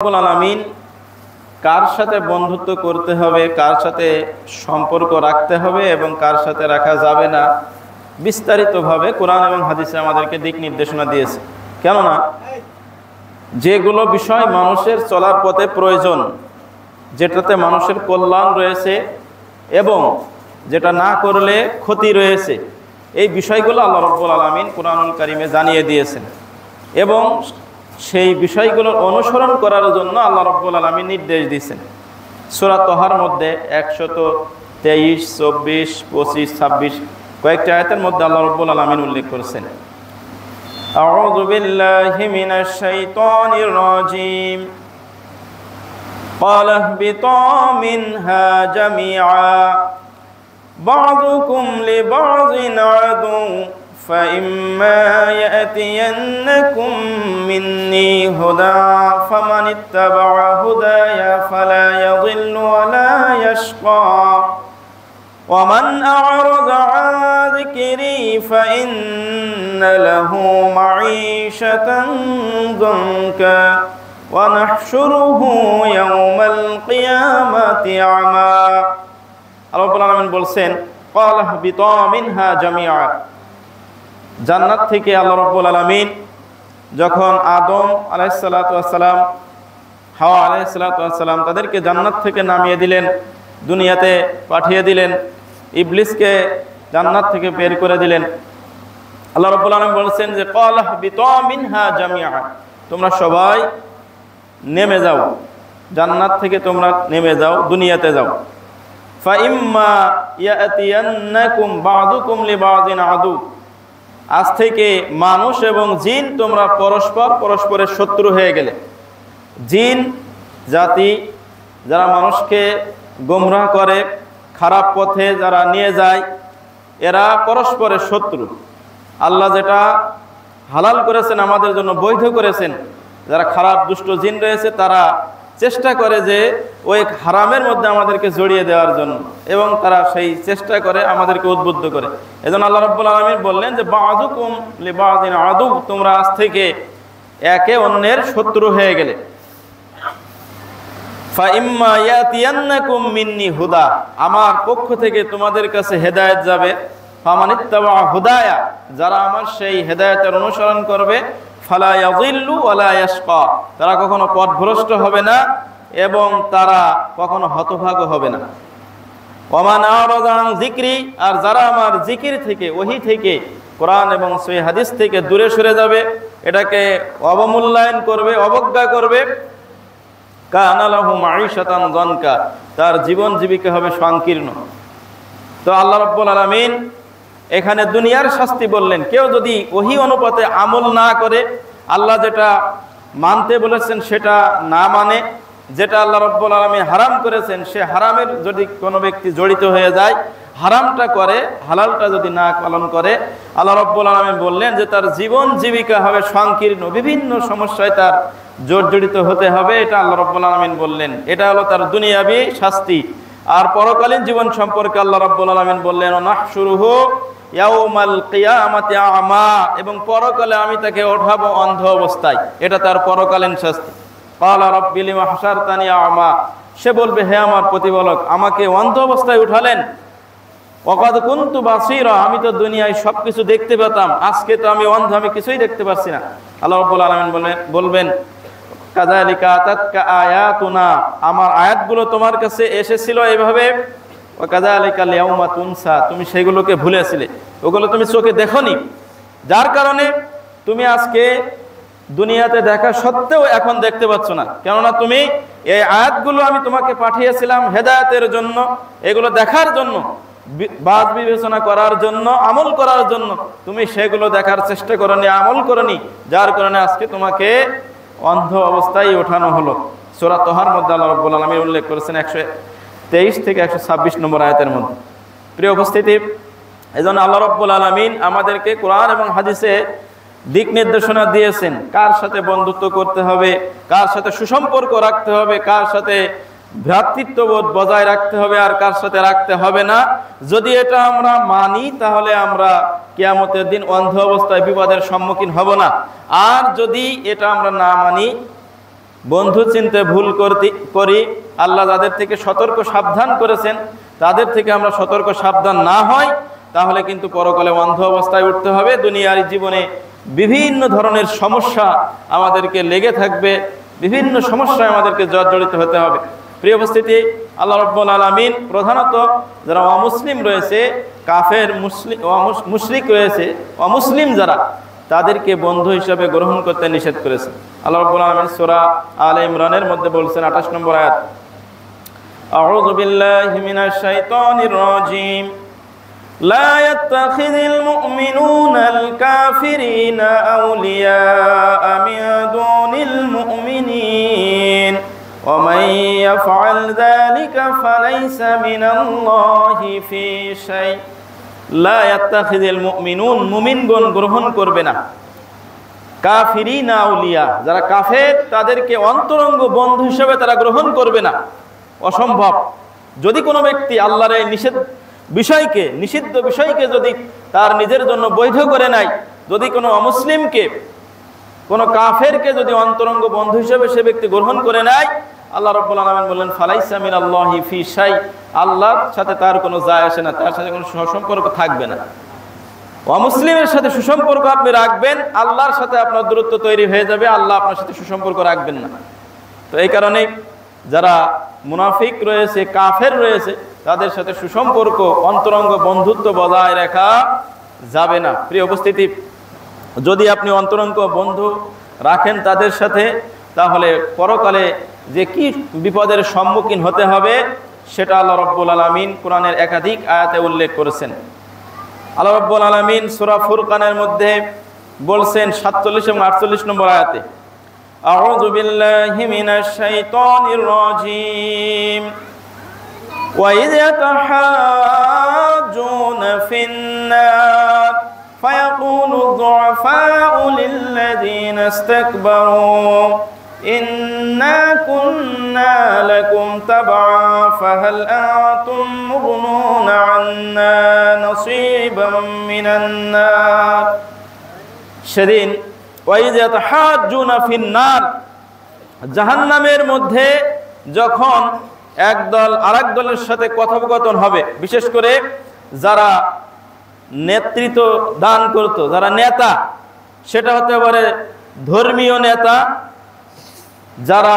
রব্বুল আলামিন কার সাথে বন্ধুত্ব করতে হবে, কার সাথে সম্পর্ক রাখতে হবে এবং কার সাথে রাখা যাবে না বিস্তারিতভাবে কোরআন এবং হাদিসে আমাদেরকে দিক নির্দেশনা দিয়েছে। কেননা যেগুলো বিষয় মানুষের চলার পথে প্রয়োজন, যেটাতে মানুষের কল্যাণ রয়েছে এবং যেটা না করলে ক্ষতি রয়েছে, এই বিষয়গুলো আল্লাহ রব্বুল আলামিন কোরআনুল কারীমে জানিয়ে দিয়েছেন এবং সেই বিষয়গুলোর অনুসরণ করার জন্য আল্লাহ রাব্বুল আলামিন নির্দেশ দিয়েছেন। সূরা তাহার মধ্যে 123, 24, 25, 26 কয়েকটি আয়াতের মধ্যে আল্লাহ রাব্বুল আলামিন উল্লেখ করেছেন, আউযু বিল্লাহি মিনাশ শাইতানির রাজীম, ক্বালা ইহবিতু মিনহা জামিআ বা'দুকুম লিবা'দিন আদু فإما يأتينكم مني هدى فمن اتبع هداي فلا يضل ولا يشقى ومن أعرض عن ذكري فإن له معيشة ضنكا ونحشره يوم القيامة أعمى। رب العالمين বলছেন, قال اهبطوا منها جميعا। জান্নাত থেকে আল্লাহ রাব্বুল আলামিন যখন আদম আলাইহিসসালাতু ওয়াসসালাম, হাওয়া আলাইহিসসালাতু ওয়াসসালাম তাদেরকে জান্নাত থেকে নামিয়ে দিলেন, দুনিয়াতে পাঠিয়ে দিলেন, ইবলিসকে জান্নাত থেকে বের করে দিলেন। আল্লাহ রাব্বুল আলামিন বলেছেন যে ক্বালা ইহবিতু মিনহা জামিআ, তোমরা সবাই নেমে যাও, জান্নাত থেকে তোমরা নেমে যাও, দুনিয়াতে যাও। ফাইম্মা ইয়াতিয়ান্নাকুম বা'দুকুম লিবা'দিন আদু, আজ থেকে মানুষ এবং জিন তোমরা পরস্পরের শত্রু হয়ে গেলে। জিন জাতি যারা মানুষকে গোমরাহ করে, খারাপ পথে যারা নিয়ে যায়, এরা পরস্পরের শত্রু। আল্লাহ যেটা হালাল করেছেন, আমাদের জন্য বৈধ করেছেন, যারা খারাপ দুষ্ট জিন রয়েছে তারা চেষ্টা করে যে ওই হারামের মধ্যে আমাদেরকে জড়িয়ে দেওয়ার জন্য, এবং তারা সেই চেষ্টা করে আমাদেরকে উদ্বুদ্ধ করে। এজন্য আল্লাহ রাব্বুল আলামিন বললেন যে বা'দুকুম লিবা'দিন আদু, তোমরা আজ থেকে একে অন্যের শত্রু হয়ে গেলে। ফাইম্মা ইয়াতিয়ান্নাকুম মিন্নি হুদা, আমার পক্ষ থেকে তোমাদের কাছে হেদায়েত যাবে। ফামানিত্তাবা হুদায়া, যারা আমার সেই হেদায়েতের অনুসরণ করবে, ফালা ইয়াযিল্লু ওয়ালা ইয়াশকা, তারা কখনো পথভ্রষ্ট হবে না এবং তারা কখনো হতভাগ্য হবে না। ওয়ামান আরাদা আন যিকরি, আর যারা আমার জিকির থেকে, ওহী থেকে, কোরআন এবং সহিহ হাদিস থেকে দূরে সরে যাবে, এটাকে অবমূল্যায়ন করবে, অবজ্ঞা করবে, কানা লাহু মাঈশাতান যানকা, তার জীবন জীবিকা হবে সংকীর্ণ। তো আল্লাহ রাব্বুল আলামিন এখানে দুনিয়ার শাস্তি বললেন। কেউ যদি ওহী অনুপাতে আমল না করে, আল্লাহ যেটা মানতে বলেছেন সেটা না মানে, যেটা আল্লাহ রাব্বুল আলামিন হারাম করেছেন সে হারামের যদি কোনো ব্যক্তি জড়িত হয়ে যায়, হারামটা করে, হালালটা যদি না পালন করে, আল্লাহ রাব্বুল আলামিন বললেন যে তার জীবন জীবিকা হবে সংকীর্ণ, বিভিন্ন সমস্যায় তার জর্জরিত হতে হবে। এটা আল্লাহ রাব্বুল আলামিন বললেন। এটা হলো তার দুনিয়াবি শাস্তি। আর পরকালীন জীবন সম্পর্কে আল্লাহ রাব্বুল আলামিন বললেন, নাহশুরুহু ইয়াউমাল কিয়ামাতি আ'মা, এবং পরকালে আমি তাকে ওঠাবো অন্ধ অবস্থায়। এটা তার পরকালীন শাস্তি। ক্বালা রাব্বি লিমা হাশারতানি আ'মা, সে বলবে, হে আমার প্রতিপালক, আমাকে অন্ধ অবস্থায় উঠালেন। ওয়াকাদ কুনতু বাসীরা, আমি তো দুনিয়ায় সবকিছু দেখতে পেতাম, আজকে তো আমি অন্ধ, আমি কিছুই দেখতে পাচ্ছি না। আল্লাহ রাব্বুল আলামিন বলবেন, কাযালিকা আতাতকা আয়াতুনা, আমার আয়াতগুলো তোমার কাছে এসেছিল এভাবে, ওয়া কাযালিকাল ইয়াউমা তুনসা, তুমি সেগুলোকে ভুলেছিলে, ওগুলো তুমি চোখে দেখোনি, যার কারণে তুমি আজকে দুনিয়াতে দেখা সত্ত্বেও এখন দেখতে পাচ্ছ না। কেননা তুমি এই আয়াতগুলো আমি তোমাকে পাঠিয়েছিলাম হেদায়েতের জন্য, এগুলো দেখার জন্য, বাদ বিবেচনা করার জন্য, আমল করার জন্য। তুমি সেগুলো দেখার চেষ্টা করনি, আমল করনি, যার কারণে আজকে তোমাকে অন্ধ অবস্থায় ওঠানো হলো। সূরা তাহার মধ্যে আল্লাহ রাব্বুল আলামিন উল্লেখ করেছেন 123 থেকে 126 নম্বর আয়াতের মধ্যে। প্রিয় উপস্থিতি, এজন্য আল্লাহ রাব্বুল আলামিন আমাদেরকে কোরআন এবং হাদিসে দিক নির্দেশনা দিয়েছেন, কার সাথে বন্ধুত্ব করতে হবে, কার সাথে সুসম্পর্ক রাখতে হবে, কার সাথে ভ্রাতৃত্ববোধ বজায় রাখতে হবে আর কার সাথে রাখতে হবে না। যদি এটা আমরা মানি তাহলে আমরা কিয়ামতের দিন অন্ধ অবস্থায় বিপদের সম্মুখীন হব না। আর যদি এটা আমরা না মানি বন্ধু চিনতে ভুল করি, আল্লাহ যাদের থেকে সতর্ক সাবধান করেছেন তাদের থেকে আমরা সতর্ক সাবধান না হই, তাহলে কিন্তু পরকালে অন্ধ অবস্থায় উঠতে হবে। দুনিয়ার জীবনে বিভিন্ন ধরনের সমস্যা আমাদেরকে লেগে থাকবে, বিভিন্ন সমস্যায় আমাদেরকে জর্জরিত হতে হবে। প্রিয় উপস্থিতি, আল্লাহ রাব্বুল আলামিন প্রধানত যারা অমুসলিম রয়েছে, কাফের মুশরিক রয়েছে, অমুসলিম যারা, তাদেরকে বন্ধু হিসাবে গ্রহণ করতে নিষেধ করেছে। আল্লাহ রাব্বুল আলামিন সূরা আলে ইমরানের মধ্যে বলছেন 28 নম্বর আয়াত, আউযু বিল্লাহি মিনাশ শাইতানির রাজীম, লা ইয়াত্তাখিযুল মুমিনুনাল কাফিরিনা আউলিয়া মিন দুনিল মুমিনিন ওয়া মান ইয়াফআল যালিকা ফালাইসা মিনাল্লাহি ফি শাই। লা ইয়াত্তাখিযুল মুমিনুন, মুমিনগণ গ্রহণ করবে না, কাফিরিনা আউলিয়া, যারা কাফের তাদেরকে অন্তরঙ্গ বন্ধু হিসেবে তারা গ্রহণ করবে না, অসম্ভব। যদি কোনো ব্যক্তি আল্লাহর এই নিষিদ্ধ বিষয়কে যদি তার নিজের জন্য বৈধ করে নেয়, যদি কোনো অমুসলিমকে, কোনো কাফেরকে যদি অন্তরঙ্গ বন্ধু হিসেবে সে ব্যক্তি গ্রহণ করে নেয়, আল্লাহ রাব্বুল আলামিন বললেন ফালাইসা মিনাল্লাহি ফি শাই, আল্লাহর সাথে তার কোনো যায় আসে না, তার সাথে কোনো সুসম্পর্ক থাকবে না। অমুসলিমের সাথে সুসম্পর্ক আপনি রাখবেন, আল্লাহর সাথে আপনার দূরত্ব তৈরি হয়ে যাবে, আল্লাহ আপনার সাথে সুসম্পর্ক রাখবেন না। তো এই কারণে যারা মুনাফিক রয়েছে, কাফের রয়েছে, তাদের সাথে সুসম্পর্ক, অন্তরঙ্গ বন্ধুত্ব বজায় রাখা যাবে না। প্রিয় উপস্থিতি, যদি আপনি অন্তরঙ্গ বন্ধু রাখেন তাদের সাথে, তাহলে পরকালে যে কি বিপদের সম্মুখীন হতে হবে সেটা আল্লাহ রাব্বুল আলামিন কোরআনের একাধিক আয়াতে উল্লেখ করেছেন। আল্লাহ রাব্বুল আলামিন সূরা ফুরকানের মধ্যে বলছেন 47 এবং 48 নম্বর আয়াতে, আউযু বিল্লাহি মিনাশ শাইতানির রাজীম, ওয়া ইয ইয়াতাহাজ্জুনা ফিন-নার ফায়াকুলু যুআফাউ লিল্লাযীনা ইসতাকবারু ইন্না কুন্না লাকুম তাবআ ফাহাল আনতুম মুগনুনা আন্না নাসীবাম মিনান নার। সেদিন জাহান্নামের মধ্যে যখন একদল আরেক দলের সাথে কথোপকথন হবে, বিশেষ করে যারা নেতৃত্ব দান করত, যারা নেতা, সেটা হতে পারে ধর্মীয় নেতা, যারা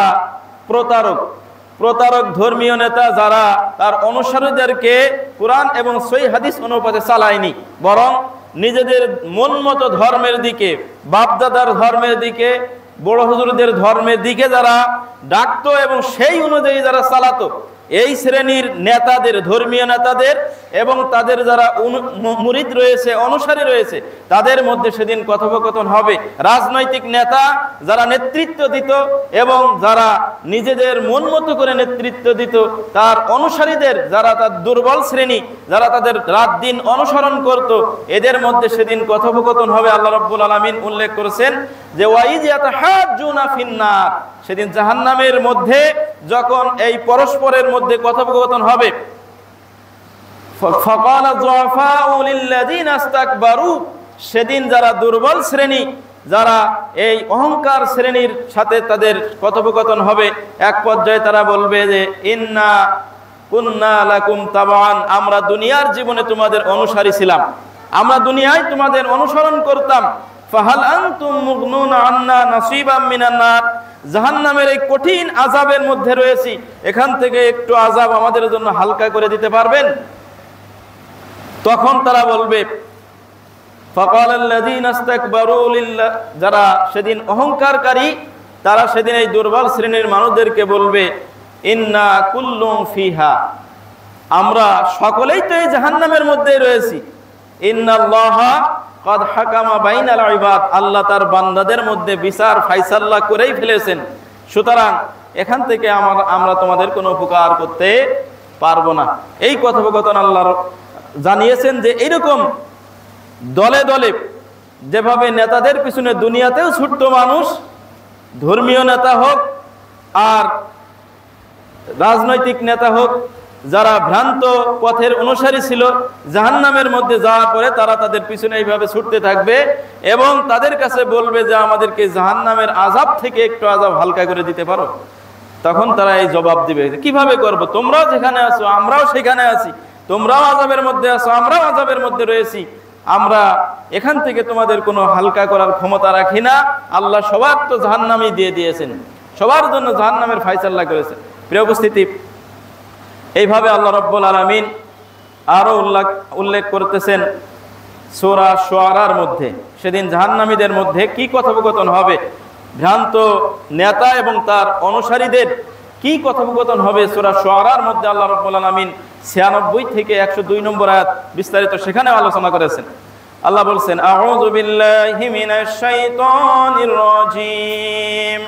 প্রতারক ধর্মীয় নেতা, যারা তার অনুসারীদেরকে কোরআন এবং সহিহ হাদিস অনুপাতে চালায়নি, বরং নিজেদের মন মতো ধর্মের দিকে, বাপদাদার ধর্মের দিকে, বড় হুজুরদের ধর্মের দিকে যারা ডাকতো এবং সেই অনুযায়ী যারা চালাতো, এই শ্রেণীর নেতাদের, ধর্মীয় নেতাদের এবং তাদের যারা মুরিদ রয়েছে, অনুসারী রয়েছে, তাদের মধ্যে সেদিন কথোপকথন হবে। রাজনৈতিক নেতা যারা নেতৃত্ব দিত এবং যারা নিজেদের মন মতো করে নেতৃত্ব দিত, তার অনুসারীদের যারা তার দুর্বল শ্রেণী, যারা তাদের রাত দিন অনুসরণ করত, এদের মধ্যে সেদিন কথোপকথন হবে। আল্লাহ রাব্বুল আলামিন উল্লেখ করেছেন যে ওয়াইয ইয়াতাহাজ্জুনা ফিন-নার, সেদিন জাহান্নামের মধ্যে যখন এই পরস্পরের মধ্যে কথোপকথন হবে, ফাকালা যুআফাউ লিল্লাযীনা ইসতাকবারু, সেদিন যারা দুর্বল শ্রেণী, যারা এই অহংকার শ্রেণীর সাথে তাদের কথোপকথন হবে, এক পর্যায়ে তারা বলবে যে ইন্না কুন্না লাকুম তাবান, আমরা দুনিয়ার জীবনে তোমাদের অনুসারী ছিলাম, আমরা দুনিয়ায় তোমাদের অনুসরণ করতাম, ফাহাল আনতুম মুগনুনা আন্না নাসীবাম মিনান নার, জাহান্নামের এই কঠিন আযাবের মধ্যে রয়েছি, এখান থেকে একটু আযাব আমাদের জন্য হালকা করে দিতে পারবেন? তখন তারা বলবে, ফাকালাল্লাযীনা ইসতাকবারু লিল্লাহ, যারা সেদিন অহংকারকারী, তারা সেদিন এই দুর্বল শ্রেণীর মানুষদেরকে বলবে ইন্না কুল্লুম ফিহা, আমরা সকলেই তো এই জাহান্নামের মধ্যেই রয়েছি, ইন্নাল্লাহা কাদ হাকামা বাইনাল ইবাদ, আল্লাহ তার বান্দাদের মধ্যে বিচার ফায়সালা করেই ফেলেছেন, সুতরাং এখান থেকে আমরা তোমাদের কোনো উপকার করতে পারবো না। এই কথোপকথন আল্লাহ জানিয়েছেন যে এইরকম দলে দলে যেভাবে নেতাদের পিছনে দুনিয়াতেও ছুটতো মানুষ, ধর্মীয় নেতা হোক আর রাজনৈতিক নেতা হোক, যারা ভ্রান্ত পথের অনুসারী ছিল জাহান্নামের মধ্যে যাওয়ার পরে তারা তাদের পিছনে এইভাবে ছুটতে থাকবে এবং তাদের কাছে বলবে যে আমাদেরকে জাহান্নামের আযাব থেকে একটু আযাব হালকা করে দিতে পারো। তখন তারা এই জবাব দিবে, কিভাবে করব? তোমরাও যেখানে আছো আমরাও সেখানে আছি, তোমরাও আযাবের মধ্যে আছো আমরাও আযাবের মধ্যে রয়েছি, আমরা এখান থেকে তোমাদের কোনো হালকা করার ক্ষমতা রাখি না। আল্লাহ সবার তো জাহান্নামই দিয়ে দিয়েছেন, সবার জন্য জাহান্নামের ফায়সালা করেছেন। প্রিয় উপস্থিতি, এইভাবে আল্লাহ রাব্বুল আলামিন আরো উল্লেখ করতেছেন সূরা শুআরার মধ্যে সেদিন জাহান্নামীদের মধ্যে কি কথোপকথন হবে, ভ্রান্ত নেতা এবং তার অনুসারীদের কি কথোপকথন হবে। সূরা শুআরার মধ্যে আল্লাহ রাব্বুল আলামিন 96 থেকে 102 নম্বর আয়াত বিস্তারিত সেখানে আলোচনা করেছেন। আল্লাহ বলছেন, আউযু বিল্লাহি মিনাশ শাইতানির রাজীম।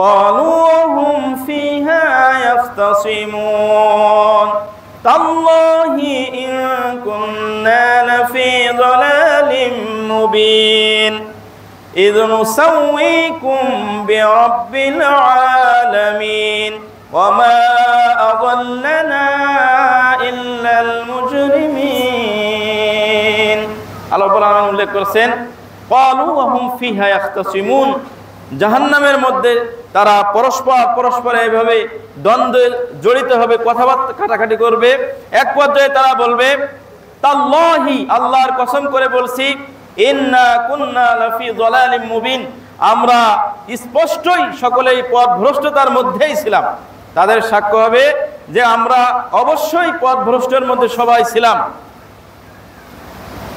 قالوا وهم فيها يختصمون تالله إن كنا لفي ضلال مبين إذ نسويكم برب العالمين وما أضلنا إلا المجرمين আল্লাহ রাব্বুল আলামিন উল্লেখ করেছেন, قالوا وهم فيها يختصمون, জাহান্নামের মধ্যে তারা পরস্পর এইভাবে দ্বন্দ্বে জড়িত হবে, কথাবার্তা কাটাকাটি করবে। এক পর্যায়ে তারা বলবে, তাল্লাহি, আল্লাহর কসম করে বলছি, ইন্না কুন্না লাফি যালালিম মুবিন, আমরা স্পষ্টই সকলেই পথভ্রষ্টতার মধ্যেই ছিলাম। তাদের সাক্ষ্য হবে যে আমরা অবশ্যই পথভ্রষ্টের মধ্যে সবাই ছিলাম।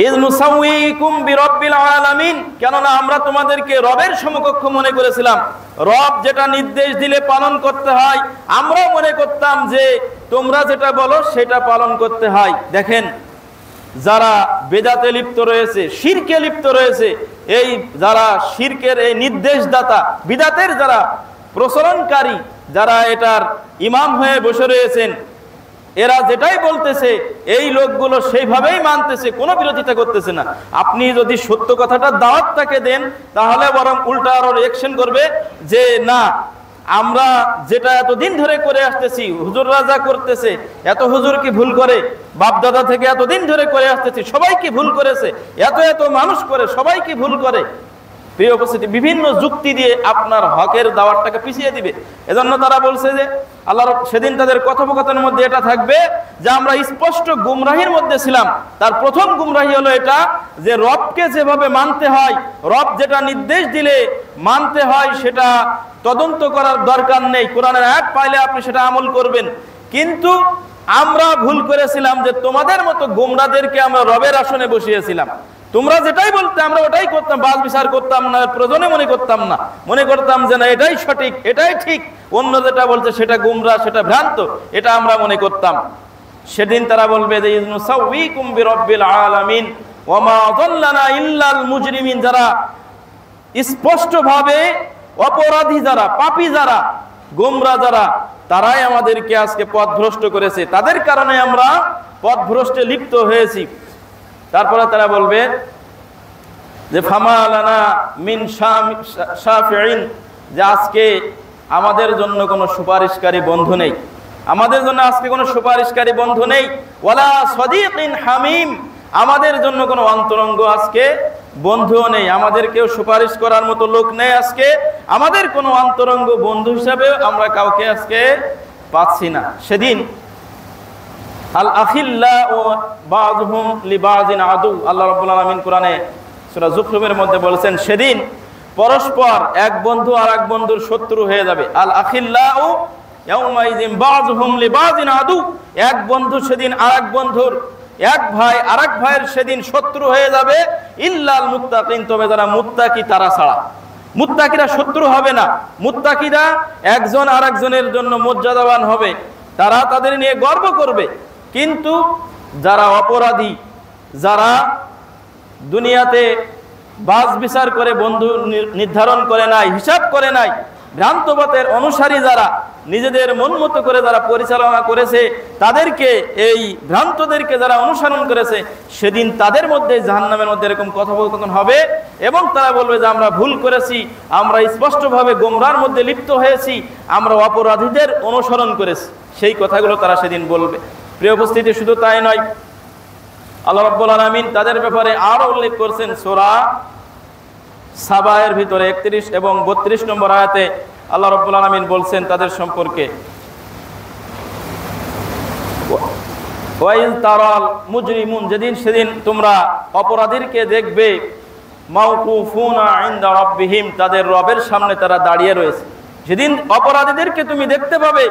ইয নুসাউইকুম বিরাব্বিল আলামিন, কেননা আমরা তোমাদেরকে রবের সমকক্ষ মনে করেছিলাম। রব যেটা নির্দেশ দিলে পালন করতে হয়, আমরাও মনে করতাম যে তোমরা যেটা বলো সেটা পালন করতে হয়। দেখেন, যারা বেদাতে লিপ্ত রয়েছে, শিরকে লিপ্ত রয়েছে, এই যারা শিরকের এই নির্দেশদাতা, বিদাতের যারা প্রচলনকারী, যারা এটার ইমাম হয়ে বসে রয়েছেন, এরা যেটাই বলতেছে এই লোকগুলো সেইভাবেই মানতেছে, কোনো বিরোধিতা করতেছে না। আপনি যদি সত্য কথাটা দাওয়াত তাকে দেন, তাহলে বরং উল্টা আরো রিঅ্যাকশন করবে যে না, আমরা যেটা এতদিন ধরে করে আসতেছি, হুজুর রাজা করতেছে, এত হুজুর কি ভুল করে? বাপদাদা থেকে এতদিন ধরে করে আসতেছি, সবাই কি ভুল করেছে? এত মানুষ করে, সবাই কি ভুল করে? প্রিয় উপস্থিতি, বিভিন্ন যুক্তি দিয়ে আপনার হকের দাওয়াতটাকে পিছিয়ে দিবে। এজন্য তারা বলছে যে আল্লাহর সেদিন তাদের কথোপকথনের মধ্যে এটা থাকবে যে আমরা স্পষ্ট গুমরাহির মধ্যে ছিলাম। তার প্রথম গুমরাহি হলো এটা যে রবকে যেভাবে মানতে হয়, রব যেটা নির্দেশ দিলে মানতে হয়, সেটা তদন্ত করার দরকার নেই। কোরআনের আয়াত পাইলে আপনি সেটা আমল করবেন। কিন্তু আমরা ভুল করেছিলাম যে তোমাদের মতো গুমরাদেরকে আমরা রবের আসনে বসিয়েছিলাম। তোমরা যেটাই বলতে আমরা ওটাই করতাম, বাজ বিচার করতাম না, প্রয়োজনে মনে করতাম না, মনে করতাম যে না এটাই সঠিক, এটাই ঠিক, অন্য যেটা বলছে সেটা গুমরা, সেটা ভ্রান্ত, এটা আমরা মনে করতাম। সেদিন তারা বলবে যে ইনুসাউইকুম বিরাব্বিল আলামিন ওয়া মা আযাল্লানা ইল্লাল মুজরিমিন, যারা স্পষ্টভাবে অপরাধী, যারা পাপী, যারা গুমরা, যারা তারাই আমাদেরকে আজকে পথভ্রষ্ট করেছে, তাদের কারণে আমরা পথভ্রষ্টে লিপ্ত হয়েছি। তারপরে তারা বলবে যে ফামা লানা মিন শাফিঈন, যে আজকে আমাদের জন্য কোনো সুপারিশকারী বন্ধু নেই, আমাদের জন্য আজকে কোনো সুপারিশকারী বন্ধু নেই। ওয়ালা সাদীকিন হামিম, আমাদের জন্য কোনো অন্তরঙ্গ আজকে বন্ধুও নেই, আমাদের কেউ সুপারিশ করার মতো লোক নেই আজকে, আমাদের কোনো অন্তরঙ্গ বন্ধু হিসাবে আমরা কাউকে আজকে পাচ্ছি না। সেদিন আল আখিল্লাউ বাযুহুম লিবাযিন আদু, আল্লাহ রাব্বুল আলামিন কোরআনে সূরা যুখরুফের মধ্যে বলেছেন সেদিন পরস্পর এক বন্ধু আর এক বন্ধুর শত্রু হয়ে যাবে। আল আখিল্লাউ ইয়াউমাইযিন বাযুহুম লিবাযিন আদু, এক বন্ধু সেদিন আরেক বন্ধুর, এক ভাই আরেক ভাইয়ের সেদিন শত্রু হয়ে যাবে। ইল্লাল মুত্তাকিন, তবে যারা মুত্তাকি তারা ছাড়া। মুত্তাকিরা শত্রু হবে না, মুত্তাকিরা একজন আরেকজনের জন্য মর্যাদাবান হবে, তারা তাদের নিয়ে গর্ব করবে। কিন্তু যারা অপরাধী, যারা দুনিয়াতে বাজ বিচার করে বন্ধু নির্ধারণ করে নাই, হিসাব করে নাই, ভ্রান্তপথের অনুসারী যারা নিজেদের মন মতো করে যারা পরিচালনা করেছে, তাদেরকে এই ভ্রান্তদেরকে যারা অনুসরণ করেছে, সেদিন তাদের মধ্যে জাহান্নামের মধ্যে এরকম কথোপকথন হবে এবং তারা বলবে যে আমরা ভুল করেছি, আমরা স্পষ্টভাবে গোমরার মধ্যে লিপ্ত হয়েছি, আমরা অপরাধীদের অনুসরণ করেছি। সেই কথাগুলো তারা সেদিন বলবে। প্রিয় উপস্থিতি, শুধু তাই নয়, আল্লাহ রাব্বুল আলামিন তাদের ব্যাপারে আরো উল্লেখ করছেন সূরা সাবায়ের ভিতরে 31 এবং 32 নম্বর আয়াতে আল্লাহ রাব্বুল আলামিন বলছেন তাদের সম্পর্কে, ওয়াইল তারাল মুজরিমুন, সেদিন তোমরা অপরাধীকে দেখবে, মাওকুফুনা ইনদা রাব্বিহিম, তাদের রবের সামনে তারা দাঁড়িয়ে রয়েছে। সেদিন অপরাধীদেরকে তুমি দেখতে পাবে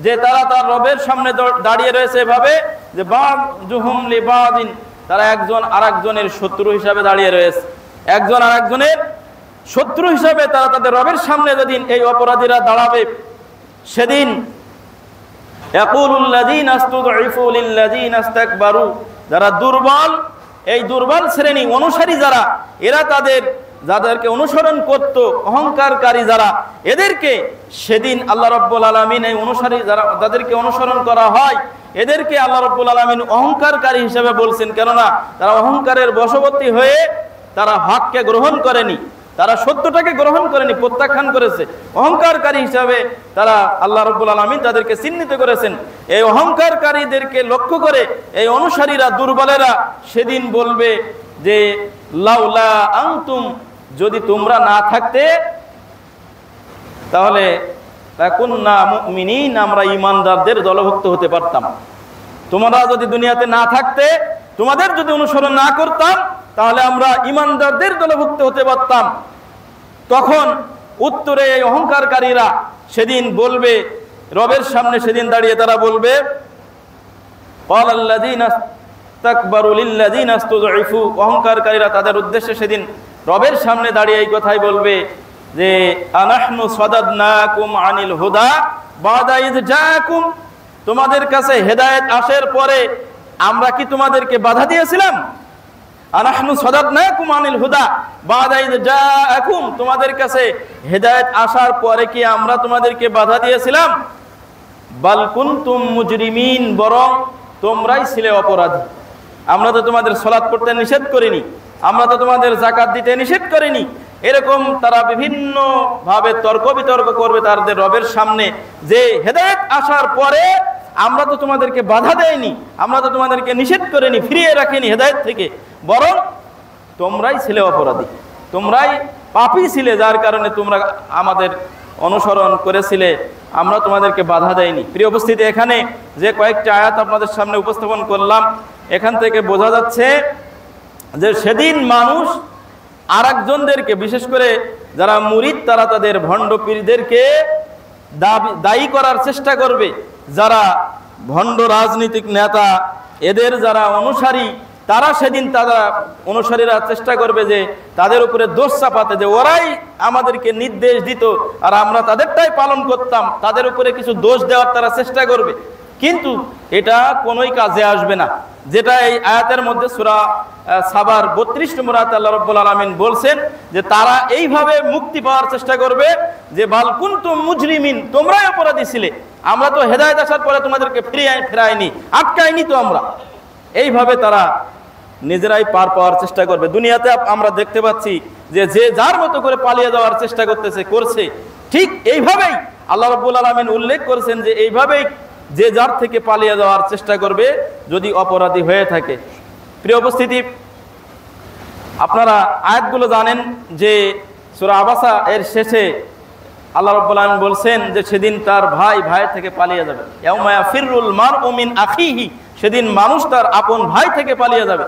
যে তারা তার রবের সামনে দাঁড়িয়ে রয়েছে এভাবে যে বাযুহুম লিবাযিন, তারা একজন আরেকজনের শত্রু হিসাবে দাঁড়িয়ে রয়েছে, একজন আরেকজনের শত্রু হিসাবে তারা তাদের রবের সামনে যেদিন এই অপরাধীরা দাঁড়াবে, সেদিন ইয়াকুলুল লাযীনা ইসতুদঈফু লিল্লাযীনা ইসতাকবারু, যারা দুর্বল, এই দুর্বল শ্রেণী অনুসারী যারা, এরা যাদেরকে অনুসরণ করত, অহংকারকারী যারা, এদেরকে সেদিন আল্লাহ রাব্বুল আলামিন এই অনুসারী যারা যাদেরকে অনুসরণ করা হয়, এদেরকে আল্লাহ রাব্বুল আলামিন অহংকারকারী হিসেবে বলছেন। কেননা তারা অহংকারের বশবর্তী হয়ে তারা হককে গ্রহণ করেনি, তারা সত্যটাকে গ্রহণ করেনি, প্রত্যাখ্যান করেছে। অহংকারকারী হিসাবে তারা আল্লাহ রাব্বুল আলামিন তাদেরকে চিহ্নিত করেছেন। এই অহংকারকারীদেরকে লক্ষ্য করে এই অনুসারীরা, দুর্বলেরা সেদিন বলবে যে লাউলা আনতুম, যদি তোমরা না থাকতে তাহলে লাকুন্না মুমিনিন, আমরা ঈমানদারদের দলভুক্ত হতে পারতাম। তোমরা যদি দুনিয়াতে না থাকতে, তোমাদের যদি অনুসরণ না করতাম, তাহলে আমরা ঈমানদারদের দলভুক্ত হতে পারতাম। তখন উত্তরে এই অহংকারকারীরা সেদিন বলবে, রবের সামনে সেদিন দাঁড়িয়ে তারা বলবে, ক্বালাল্লাযীনা ইসতাকবারু লিল্লাযীনা ইসতুদঈফু, অহংকারকারীরা তাদের উদ্দেশ্যে সেদিন রবের সামনে দাঁড়িয়ে এই কথাই বলবে যে আনাহনু সাদাদনাকুম আনিল হুদা বাদা ইয জাআকুম, তোমাদের কাছে হেদায়েত আসার পরে আমরা কি তোমাদেরকে বাধা দিয়েছিলাম? আনাহনু সাদাদনাকুম আনিল হুদা বাদা ইয জাআকুম, তোমাদের কাছে হেদায়েত আসার পরে কি আমরা তোমাদেরকে বাধা দিয়েছিলাম? বাল কুনতুম মুজরিমিন, বরং তোমরাই ছিলে অপরাধী। আমরা তো তোমাদের সালাত পড়তে নিষেধ করিনি, আমরা তো তোমাদের যাকাত দিতে নিষেধ করিনি। এরকম তারা বিভিন্ন ভাবে তর্ক বিতর্ক করবে তাদের রবের সামনে যে হেদায়েত আসার পরে আমরা তো তোমাদেরকে বাধা দেইনি, আমরা তো তোমাদেরকে নিষেধ করিনি, ফিরিয়ে রাখিনি হেদায়েত থেকে, বরং তোমরাই ছিলে অপরাধী, তোমরাই পাপী ছিলে, যার কারণে তোমরা আমাদের অনুসরণ করেছিলে, আমরা তোমাদেরকে বাধা দেইনি। প্রিয় উপস্থিতি, এখানে যে কয়েকটি আয়াত আপনাদের সামনে উপস্থাপন করলাম, এখান থেকে বোঝা যাচ্ছে যে সেদিন মানুষ আরেকজনদেরকে, বিশেষ করে যারা মুরিদ, তারা তাদের ভণ্ড পীরদেরকে দায়ী করার চেষ্টা করবে। যারা ভণ্ড রাজনৈতিক নেতা, এদের যারা অনুসারী, তারা সেদিন তারা অনুসারীরা চেষ্টা করবে যে তাদের উপরে দোষ চাপাতে, যে ওরাই আমাদেরকে নির্দেশ দিত আর আমরা তাদেরটাই পালন করতাম, তাদের উপরে কিছু দোষ দেওয়ার তারা চেষ্টা করবে। কিন্তু এটা কোনোই কাজে আসবে না। যেটা এই আয়াতের মধ্যে সূরা সাবার 32 নম্বর আয়াতে আল্লাহ রাব্বুল আলামিন বলছেন যে তারা এইভাবে মুক্তি পাওয়ার চেষ্টা করবে যে বাল কুনতুম মুজরিমিন, তোমরাই অপরাধী ছিলে, আমরা তো হেদায়েত আসার পরে তোমাদেরকে ফিরাইনি, আটকাইনি তো আমরা। এইভাবে তারা নিজেরাই পার পাওয়ার চেষ্টা করবে। দুনিয়াতে আমরা দেখতে পাচ্ছি যে যে যার মতো করে পালিয়ে যাওয়ার চেষ্টা করছে, ঠিক এইভাবেই আল্লাহ রাব্বুল আলামিন উল্লেখ করেছেন যে এইভাবেই যে যার থেকে পালিয়ে যাওয়ার চেষ্টা করবে যদি অপরাধী হয়ে থাকে। প্রিয় উপস্থিতি, আপনারা আয়াতগুলো জানেন যে সূরা আবাসা এর শেষে আল্লাহ রাব্বুল আলামিন বলছেন যে সেদিন তার ভাই থেকে পালিয়ে যাবে। ইয়াউমা ইয়াফিরুল মারউ মিন আখিহি, সেদিন মানুষ তার আপন ভাই থেকে পালিয়ে যাবে।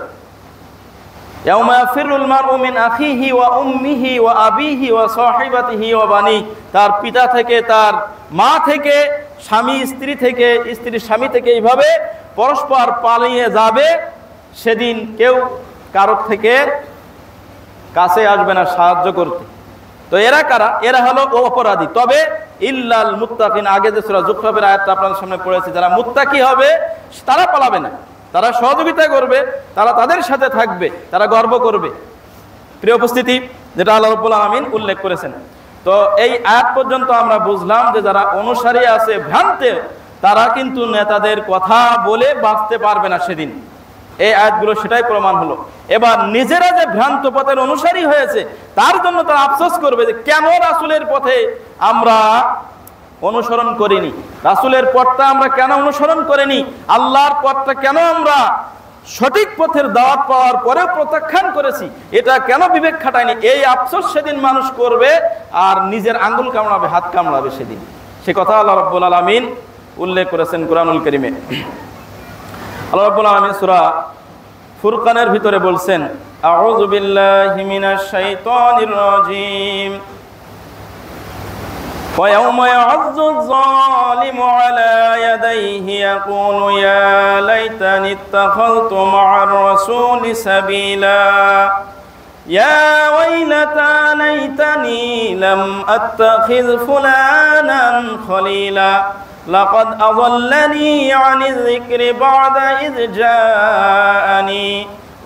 ইয়াউমা ইয়াফিরুল মারউ মিন আখিহি ওয়া উম্মিহি ওয়া আবিহি ওয়া সাহিবাতিহি ওয়া বানি, তার পিতা থেকে, তার মা থেকে, স্বামী স্ত্রী থেকে, স্ত্রীর স্বামী থেকে, এইভাবে পরস্পর পালিয়ে যাবে। সেদিন কেউ কারোর থেকে কাছে আসবে না সাহায্য করতে। তো এরা কারা? এরা হলো অপরাধী। তবে ইল্লাল মুত্তাকিন, আগে যে সূরা যুখরাফের আয়াতটা আপনাদের সামনে পড়েছি, যারা মুত্তাকি হবে তারা পালাবে না, তারা সহযোগিতা করবে, তারা তাদের সাথে থাকবে, তারা গর্ব করবে। প্রিয় উপস্থিতি, যেটা আল্লাহ রাব্বুল আলামিন উল্লেখ করেছেন। তো এই আয়াত পর্যন্ত আমরা বুঝলাম যে যারা অনুসারী আছে ভ্রান্তে, তারা কিন্তু নেতাদের কথা বলে বাঁচতে পারবে না সেদিন। এই আয়াতগুলো সেটাই প্রমাণ হলো। এবার নিজেরা যে ভ্রান্ত পথের অনুসারী হয়েছে তার জন্য তারা আফসোস করবে যে কেন রাসূলের পথে আমরা অনুসরণ করিনি, রাসূলের পথটা আমরা কেন অনুসরণ করিনি, আল্লাহর পথটা কেন আমরা সঠিক পথের দাওয়াত পাওয়ার পরেও প্রত্যাখ্যান করেছি, এটা কেন বিবেক খাটায়নি। এই আফসোস সেদিন মানুষ করবে আর নিজের আঙ্গুল কামড়াবে, হাত কামড়াবে সেদিন। সে কথা আল্লাহ রাব্বুল আলামিন উল্লেখ করেছেন কোরআনুল কারীমে। আল্লাহ রাব্বুল আলামিন সূরা ফুরকানের ভিতরে বলছেন, আউযু বিল্লাহি মিনাশ শাইতানির রাজীম। ويوم يعض الظالم على يديه يقول يا ليتني اتخذت مع الرسول سبيلا يا ويلتى ليتني لم أتخذ فلانا خليلا لقد أضلني عن الذكر بعد إذ جاءني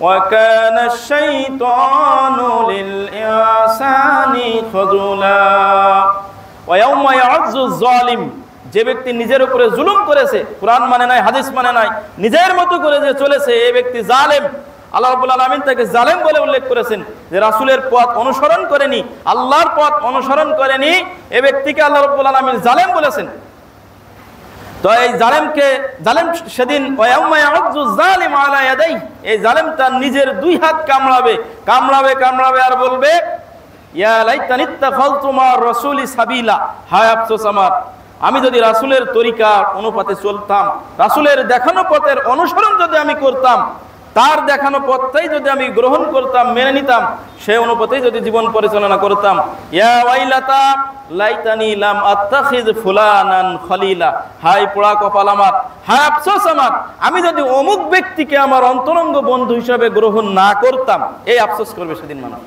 وكان الشيطان للإنسان خذولا। ওয়ায়াউমা ইয়াযু যালিম, যে ব্যক্তি নিজের উপরে জুলুম করেছে, কোরআন মানে নাই, হাদিস মানে নাই, নিজের মতো করে যে চলেছে, এই ব্যক্তি জালেম। আল্লাহ রাব্বুল আলামিন তাকে জালেম বলে উল্লেখ করেছেন, যে রাসূলের পথ অনুসরণ করেনি, আল্লাহর পথ অনুসরণ করেনি, এই ব্যক্তিকে আল্লাহ রাব্বুল আলামিন জালেম বলেছেন। তো এই জালেমকে, জালেম সেদিন ওয়ায়াউমা ইয়াযু যালিম আলা ইয়াদাই, এই জালেম তার নিজের দুই হাত কামড়াবে, কামড়াবে কামড়াবে আর বলবে ইয়া লাইতানি ইত্তাখাযতু মা'আর রাসূলি সাবিলা, হায় আফসোস আমার, আমি যদি রাসূলের তরিকা অনুপাতে চলতাম, রাসূলের দেখানো পথের অনুসরণ যদি আমি করতাম, তার দেখানো পথটাই যদি আমি গ্রহণ করতাম, মেনে নিতাম, সেই অনুপাতেই যদি জীবন পরিচালনা করতাম। ইয়া ওয়াইলাতা লাইতানি লাম আত্তাখিয ফুলানান খলিলা, হায় পোড়া কপাল আমার, হায় আফসোস আমার, আমি যদি অমুক ব্যক্তিকে আমার অন্তরঙ্গ বন্ধু হিসাবে গ্রহণ না করতাম। এই আফসোস করবে সেদিন মানুষ।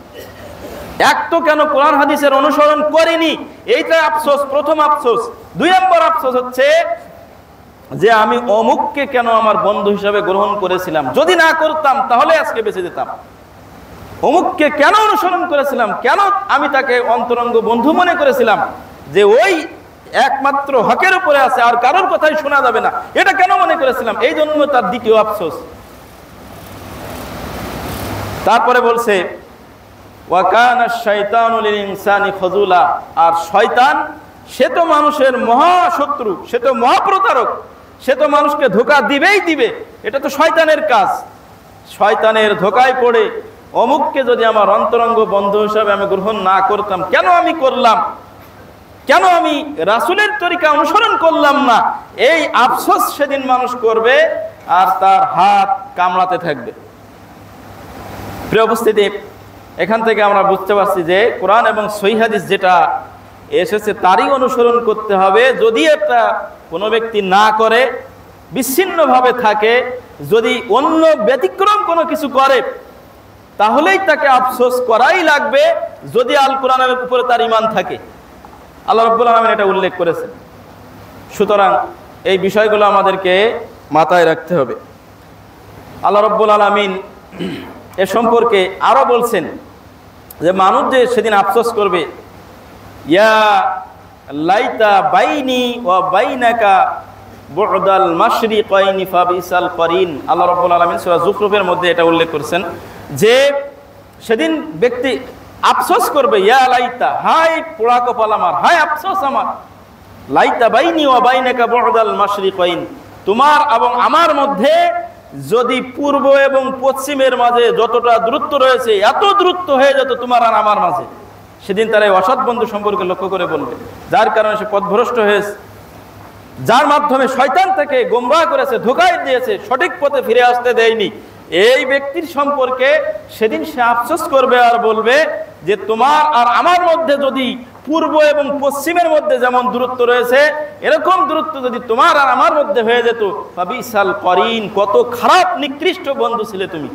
এক তো কেন কোরআন হাদিসের অনুসরণ করেনি, এইটা আফসোস, প্রথম আফসোস। দুই নম্বর আফসোস হচ্ছে যে আমি অমুককে কেন আমার বন্ধু হিসাবে গ্রহণ করেছিলাম, যদি না করতাম তাহলে আজকে বেঁচে যেতাম। অমুককে কেন অনুসরণ করেছিলাম, কেন আমি তাকে অন্তরঙ্গ বন্ধু মনে করেছিলাম, যে ওই একমাত্র হকের উপরে আছে, আর কারোর কথাই শোনা যাবে না, এটা কেন মনে করেছিলাম। এই জন্য তার দ্বিতীয় আফসোস। তারপরে বলছে ওয়াকানা শাইতানু লিল ইনসানি খাযুলা, আর শয়তান সে তো মানুষের মহাশত্রু, সে তো মহাপ্রতারক, সে তো মানুষকে ধোঁকা দিবেই দিবে, এটা তো শয়তানের কাজ। শয়তানের ধোঁকায় পড়ে অমুককে যদি আমার অন্তরঙ্গ বন্ধু হিসাবে আমি গ্রহণ না করতাম, কেন আমি করলাম, কেন আমি রাসূলের তরিকা অনুসরণ করলাম না, এই আফসোস সেদিন মানুষ করবে আর তার হাত কামড়াতে থাকবে। প্রিয় উপস্থিতি, এখান থেকে আমরা বুঝতে পারছি যে কোরআন এবং সহিহ হাদিস যেটা এসেছে তারই অনুসরণ করতে হবে। যদি এটা কোনো ব্যক্তি না করে, বিচ্ছিন্নভাবে থাকে, যদি অন্য ব্যতিক্রম কোনো কিছু করে, তাহলেই তাকে আফসোস করাই লাগবে, যদি আল কোরআনের উপরে তার ঈমান থাকে। আল্লাহ রাব্বুল আলামিন এটা উল্লেখ করেছেন। সুতরাং এই বিষয়গুলো আমাদেরকে মাথায় রাখতে হবে। আল্লাহ রাব্বুল আলামিন এ সম্পর্কে আরো বলছেন যে মানুষ যে সেদিন আফসোস করবে, ইয়া লাইতা বাইনি ওয়া বাইনাকা বু'দাল মাশরিকাইনি ফাবিসাল করিন। আল্লাহ রাব্বুল আলামিন সূরা যুখরুফের মধ্যে এটা উল্লেখ করেছেন যে সেদিন ব্যক্তি আফসোস করবে, ইয়া লাইতা, হায় পোড়া কপাল আমার, হায় আফসোস আমার, লাইতা বাইনি ওয়া বাইনাকা বু'দাল মাশরিকাইন, তোমার এবং আমার মধ্যে যদি পূর্ব এবং পশ্চিমের মাঝে যতটা দূরত্ব রয়েছে, এত দূরত্ব হয়ে যেত তোমার আর আমার মাঝে। সেদিন তারা এই অসৎ বন্ধু সম্পর্কে লক্ষ্য করে বলবে, যার কারণে সে পথভ্রষ্ট হয়েছে, যার মাধ্যমে শয়তান তাকে গোমরাহ করেছে, ধোঁকায় দিয়েছে, সঠিক পথে ফিরে আসতে দেয়নি। এই ব্যক্তির সম্পর্কে সেদিন সে আফসোস করবে আর বলবে যে তোমার আর আমার মধ্যে যদি পূর্ব এবং পশ্চিমের মধ্যে যেমন দূরত্ব রয়েছে, এরকম দূরত্ব যদি তোমার আর আমার মধ্যে হয়ে যেত, ফাবিসাল করিন, কত খারাপ নিকৃষ্ট বন্ধু ছিলে তুমি,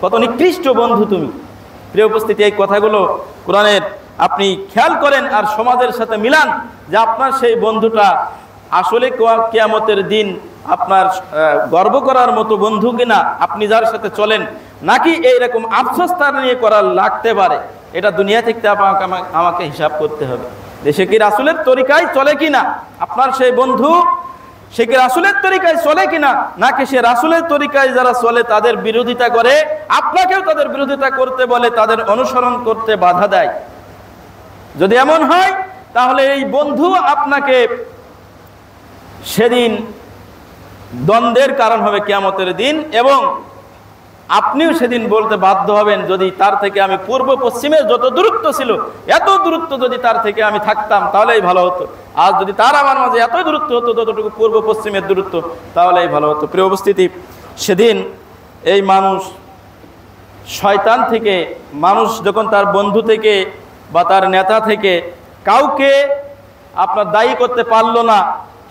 কত নিকৃষ্ট বন্ধু তুমি। প্রিয় উপস্থিতি, এই কথাগুলো কোরআনের আপনি খেয়াল করেন আর সমাজের সাথে মিলান, যে আপনার সেই বন্ধুটা আসলে কিয়ামতের দিন আপনার গর্ব করার মতো বন্ধু কিনা, আপনি যার সাথে চলেন, নাকি এইরকম আফসোস তার নিয়ে করার লাগতে পারে। এটা দুনিয়া থেকে আমাকে হিসাব করতে হবে যে সে কি রাসূলের তরিকায় চলে কিনা, আপনার সেই বন্ধু সে কি রাসূলের তরিকায় চলে কিনা, নাকি সে রাসূলের তরিকায় যারা চলে তাদের বিরোধিতা করে, আপনাকেও তাদের বিরোধিতা করতে বলে, তাদের অনুসরণ করতে বাধা দেয়। যদি এমন হয় তাহলে এই বন্ধু আপনাকে সেদিন দ্বন্দ্বের কারণ হবে কিয়ামতের দিন, এবং আপনিও সেদিন বলতে বাধ্য হবেন যদি তার থেকে আমি পূর্ব পশ্চিমের যত দূরত্ব ছিল এত দূরত্ব যদি তার থেকে আমি থাকতাম তাহলেই ভালো হতো, আর যদি তার আমার মাঝে এত দূরত্ব হতো যতটুকু পূর্ব পশ্চিমের দূরত্ব তাহলেই ভালো হতো। প্রিয় উপস্থিতি, সেদিন এই মানুষ শয়তান থেকে, মানুষ যখন তার বন্ধু থেকে বা তার নেতা থেকে কাউকে আপনার দায়ী করতে পারলো না,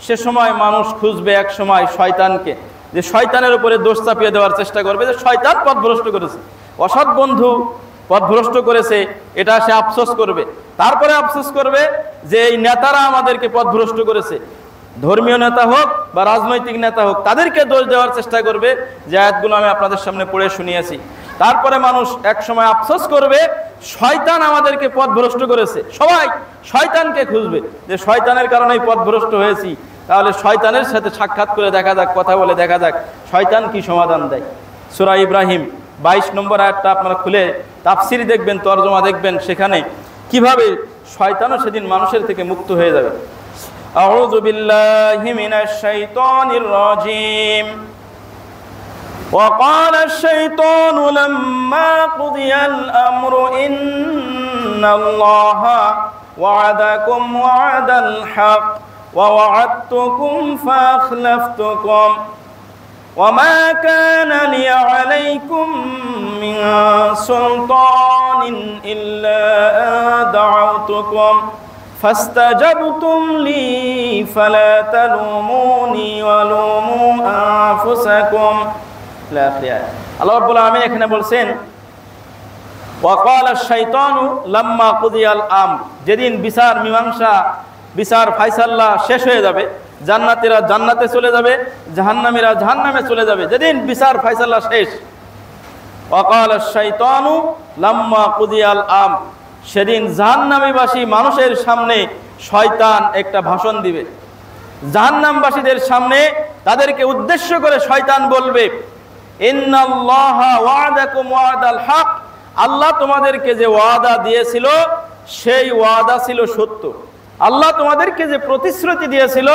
সে সময় মানুষ খুঁজবে এক সময় শয়তানকে, যে শয়তানের উপরে দোষ চাপিয়ে দেওয়ার চেষ্টা করবে যে শয়তান পথভ্রষ্ট করেছে, অসৎ বন্ধু পথভ্রষ্ট করেছে, এটা সে আফসোস করবে। তারপরে আফসোস করবে যে এই নেতারা আমাদেরকে পথভ্রষ্ট করেছে, ধর্মীয় নেতা হোক বা রাজনৈতিক নেতা হোক, তাদেরকে দোষ দেওয়ার চেষ্টা করবে, যে আয়াতগুলো আমি আপনাদের সামনে পড়ে শুনিয়েছি। তারপরে মানুষ এক সময় আফসোস করবে শয়তান আমাদেরকে পথভ্রষ্ট করেছে, সবাই শয়তানকে খুঁজবে যে শয়তানের কারণেই পথভ্রষ্ট হয়েছি, তাহলে শয়তানের সাথে সাক্ষাৎ করে দেখা যাক, কথা বলে দেখা যাক শয়তান কি সমাধান দেয়। সূরা ইব্রাহিম 22 নম্বর আয়াতটা আপনারা খুলে তাফসির দেখবেন, তরজমা দেখবেন, সেখানে কিভাবে শয়তানও সেদিন মানুষের থেকে মুক্ত হয়ে যাবে। আউযু বিল্লাহি মিনাশ শাইতানির রাজীম। وقال الشيطان لما قضي الأمر إن الله وعدكم وعد الحق ووعدتكم فأخلفتكم وما كان لي عليكم من سلطان إلا أن دعوتكم فاستجبتم لي فلا تلوموني ولوموا أنفسكم। আল্লাহ রাব্বুল আলামিন এখানে বলছেন ওয়াকালা শাইতানু লাম্মা কুদিয়াল আমর, যেদিন বিচার মীমাংসা, বিচার ফায়সালা শেষ হয়ে যাবে, জান্নাতীরা জান্নাতে চলে যাবে, জাহান্নামীরা জাহান্নামে চলে যাবে, যেদিন বিচার ফায়সালা শেষ। ওয়াকালা শাইতানু লাম্মা কুদিয়াল আমর, সেদিন জাহান্নামীবাসী মানুষের সামনে শয়তান একটা ভাষণ দিবে। জাহান্নামবাসীদের সামনে তাদেরকে উদ্দেশ্য করে শয়তান বলবে ইন্নাল্লাহা ওয়াদাকুম ওয়াদাল হক, আল্লাহ তোমাদেরকে যে ওয়াদা দিয়েছিল সেই ওয়াদা ছিল সত্য, আল্লাহ তোমাদেরকে যে প্রতিশ্রুতি দিয়েছিল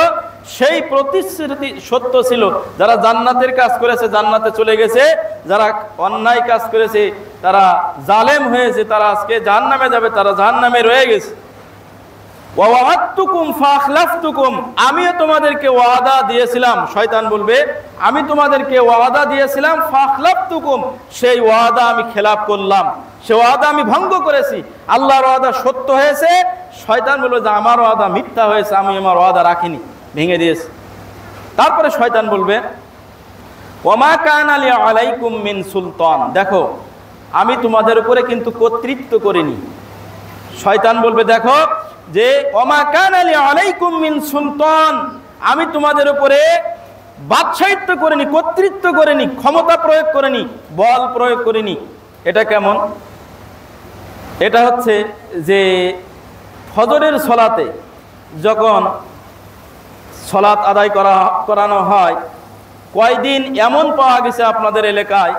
সেই প্রতিশ্রুতি সত্য ছিল। যারা জান্নাতের কাজ করেছে জান্নাতে চলে গেছে, যারা অন্যায় কাজ করেছে, তারা জালেম হয়েছে, তারা আজকে জাহান্নামে যাবে, তারা জাহান্নামে রয়ে গেছে। ওয়া'আদতুকুম ফাখলাফতুকুম, আমিও তোমাদেরকে ওয়াদা দিয়েছিলাম, শয়তান বলবে আমি তোমাদেরকে ওয়াদা দিয়েছিলাম, ফাখলাফতুকুম, সেই ওয়াদা আমি খেলাপ করলাম, সেই ওয়াদা আমি ভঙ্গ করেছি, আল্লাহর ওয়াদা সত্য হয়েছে, শয়তান বলবে যে আমার ওয়াদা মিথ্যা হয়েছে, আমি আমার ওয়াদা রাখিনি, ভেঙে দিয়েছি। তারপরে শয়তান বলবে ওয়ামা কানা লি আলাইকুম মিন সুলতান, দেখো আমি তোমাদের উপরে কিন্তু কর্তৃত্ব করিনি। শয়তান বলবে দেখো যে ওমা কানা লি আলাইকুম মিন সুলতান, আমি তোমাদের উপরে বাদশাহিত্ব করিনি, কর্তৃত্ব করিনি, ক্ষমতা প্রয়োগ করিনি, বল প্রয়োগ করিনি। এটা কেমন? এটা হচ্ছে যে ফজরের সলাতে যখন সলাত আদায় করানো হয়, কয়দিন এমন পাওয়া গেছে আপনাদের এলাকায়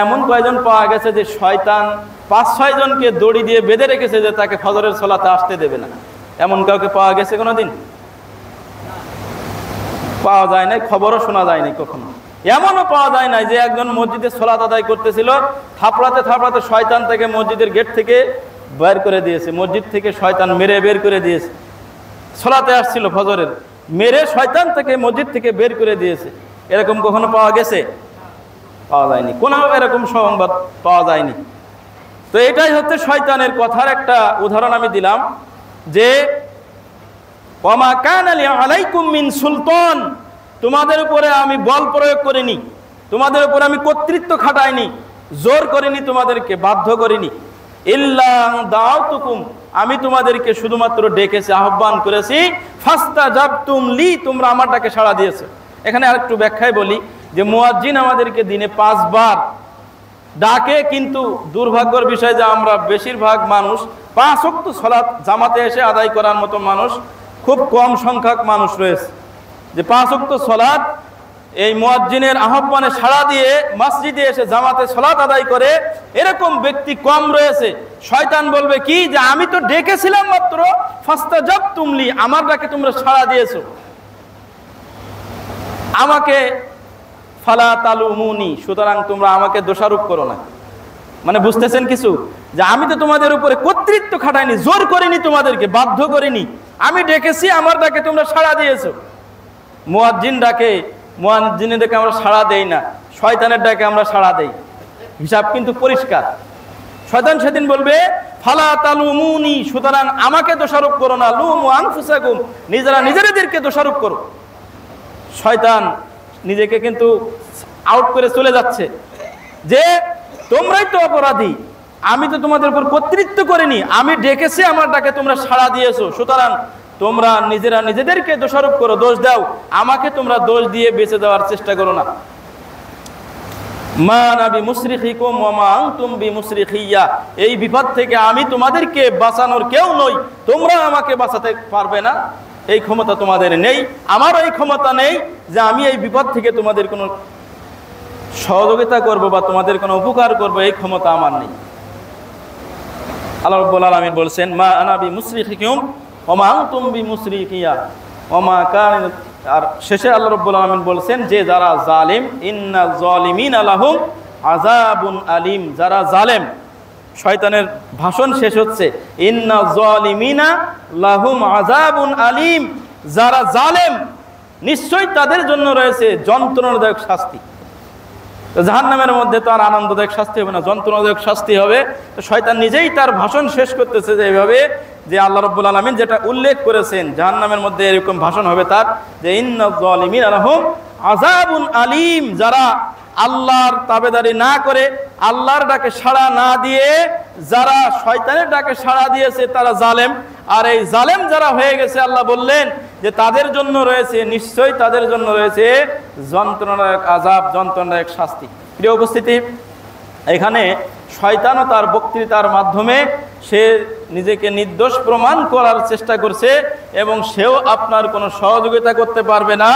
এমন কয়জন পাওয়া গেছে যে শয়তান 5-6 জনকে দড়ি দিয়ে বেঁধে রেখেছে যে তাকে ফজরের সলাতে আসতে দেবে না, এমন কাউকে পাওয়া গেছে কোনোদিন? পাওয়া যায় নাই, খবরও শোনা যায়নি কখনো। এমনও পাওয়া যায় নাই যে একজন মসজিদে সলাত আদায় করতেছিল, থাপড়াতে থাপড়াতে শয়তান থেকে মসজিদের গেট থেকে বের করে দিয়েছে, মসজিদ থেকে শয়তান মেরে বের করে দিয়েছে। সলাতে আসছিল ফজরের, মেরে শয়তান থেকে মসজিদ থেকে বের করে দিয়েছে, এরকম কখনো পাওয়া গেছে? পাওয়া যায়নি, কোনো এরকম সংবাদ পাওয়া যায়নি। তো এটাই হচ্ছে শয়তানের কথার একটা উদাহরণ আমি দিলাম যে ওমা কানা লি আলাইকুম মিন সুলতান, তোমাদের উপরে আমি বল প্রয়োগ করিনি, তোমাদের উপরে আমি কর্তৃত্ব খাটাইনি, জোর করিনি, তোমাদেরকে বাধ্য করিনি। ইল্লা দাউতুকুম, আমি তোমাদেরকে শুধুমাত্র ডেকেছি, আহ্বান করেছি। ফাস্তাজাবতুম লি, তোমরা আমার ডাকে সাড়া দিয়েছো। এখানে আরেকটু ব্যাখ্যায় বলি যে মুয়াজ্জিন আমাদেরকে দিনে 5 বার ডাকে, কিন্তু দুর্ভাগ্যের বিষয় যে আমরা বেশিরভাগ মানুষ 5 ওয়াক্ত সালাত জামাতে এসে আদায় করার মতো মানুষ খুব কম সংখ্যক মানুষ রয়েছে, যে 5 ওয়াক্ত সালাত এই মুয়াজ্জিনের আহ্বানে সাড়া দিয়ে মসজিদে এসে জামাতে সালাত আদায় করে এরকম ব্যক্তি কম রয়েছে। শয়তান বলবে কি, যে আমি তো ডেকেছিলাম মাত্র, ফাস্তাজাবতুম লি, আমার ডাকে তোমরা সাড়া দিয়েছো, আমাকে ফালা তালুমুনি, সুতরাং তোমরা আমাকে দোষারোপ করো না। মানে বুঝতেছেন কিছু, যে আমি তো তোমাদের উপরে কর্তৃত্ব খাটাইনি, জোর করিনি, তোমাদেরকে বাধ্য করিনি, আমি ডেকেছি, আমার ডাকে তোমরা সাড়া দিয়েছো। মুয়াজ্জিন ডাকে, মুয়াজ্জিনের ডাকে আমরা সাড়া দেই না, শয়তানের ডাকে আমরা সাড়া দেই। হিসাব কিন্তু পরিষ্কার। শয়তান সেদিন বলবে ফালা তালুমুনি, সুতরাং আমাকে দোষারোপ করো না, লুমু আনফুসাকুম, নিজেরা নিজেদেরকে দোষারোপ করো। শয়তান নিজেকে কিন্তু আউট করে চলে যাচ্ছে, যে তোমরাই তো অপরাধী, আমি তো তোমাদের উপর কর্তৃত্ব করিনি, আমি ডেকেছি, আমার ডাকে তোমরা সাড়া দিয়েছো, সুতরাং তোমরা নিজেরা নিজেদেরকে দোষারোপ করো, দোষ দাও, আমাকে তোমরা দোষ দিয়ে বেঁচে দেওয়ার চেষ্টা করো না। মা না বিমুসরিখিকুম ওয়া মা আনতুম বিমুসরিখিয়া, এই বিপদ থেকে আমি তোমাদেরকে বাঁচানোর কেউ নই, তোমরা আমাকে বাঁচাতে পারবে না, এই ক্ষমতা তোমাদের নেই, আমার এই ক্ষমতা নেই যে আমি এই বিপদ থেকে তোমাদের কোনো সহযোগিতা করব বা তোমাদের কোনো উপকার করব, এই ক্ষমতা আমার নেই। আল্লাহ রাব্বুল আলামিন বলছেন মা আনা বিমুসরিখিকুম ওয়া মা আনতুম বিমুসরিখিয়া ওয়া মা কান, আর শেষে আল্লাহ রাব্বুল আলামিন বলছেন যে যারা জালিম, ইন্না যালিমিনা লাহুম আযাবুন আলিম, যারা জালেম, শয়তানের ভাষণ শেষ হচ্ছে ইন্না যালিমিনা লাহুম আযাবুন আলিম, যারা জালেম নিশ্চয়ই তাদের জন্য রয়েছে যন্ত্রণাদায়ক শাস্তি। তো জাহান্নামের মধ্যে তো আর আনন্দদায়ক শাস্তি হবে না, যন্ত্রণাদায়ক শাস্তি হবে। তো শয়তান নিজেই তার ভাষণ শেষ করতেছে যে এইভাবে, যে আল্লাহ রাব্বুল আলামিন যেটা উল্লেখ করেছেন জাহান্নামের মধ্যে এরকম ভাষণ হবে তার, যে ইন্না যালিমিনা লাহুম আযাবুন আলিম, যারা আল্লাহর তাবেদারি না করে, আল্লাহর ডাকে সাড়া না দিয়ে যারা শয়তানের ডাকে সাড়া দিয়েছে তারা জালেম। আর এই জালেম যারা হয়ে গেছে, আল্লাহ বললেন যে তাদের জন্য রয়েছে, নিশ্চয়ই তাদের জন্য রয়েছে যন্ত্রণাদায়ক আযাব, যন্ত্রণাদায়ক শাস্তি। প্রিয় উপস্থিতি, এখানে শয়তানও তার বক্তৃতার মাধ্যমে সে নিজেকে নির্দোষ প্রমাণ করার চেষ্টা করছে, এবং সেও আপনার কোনো সহযোগিতা করতে পারবে না।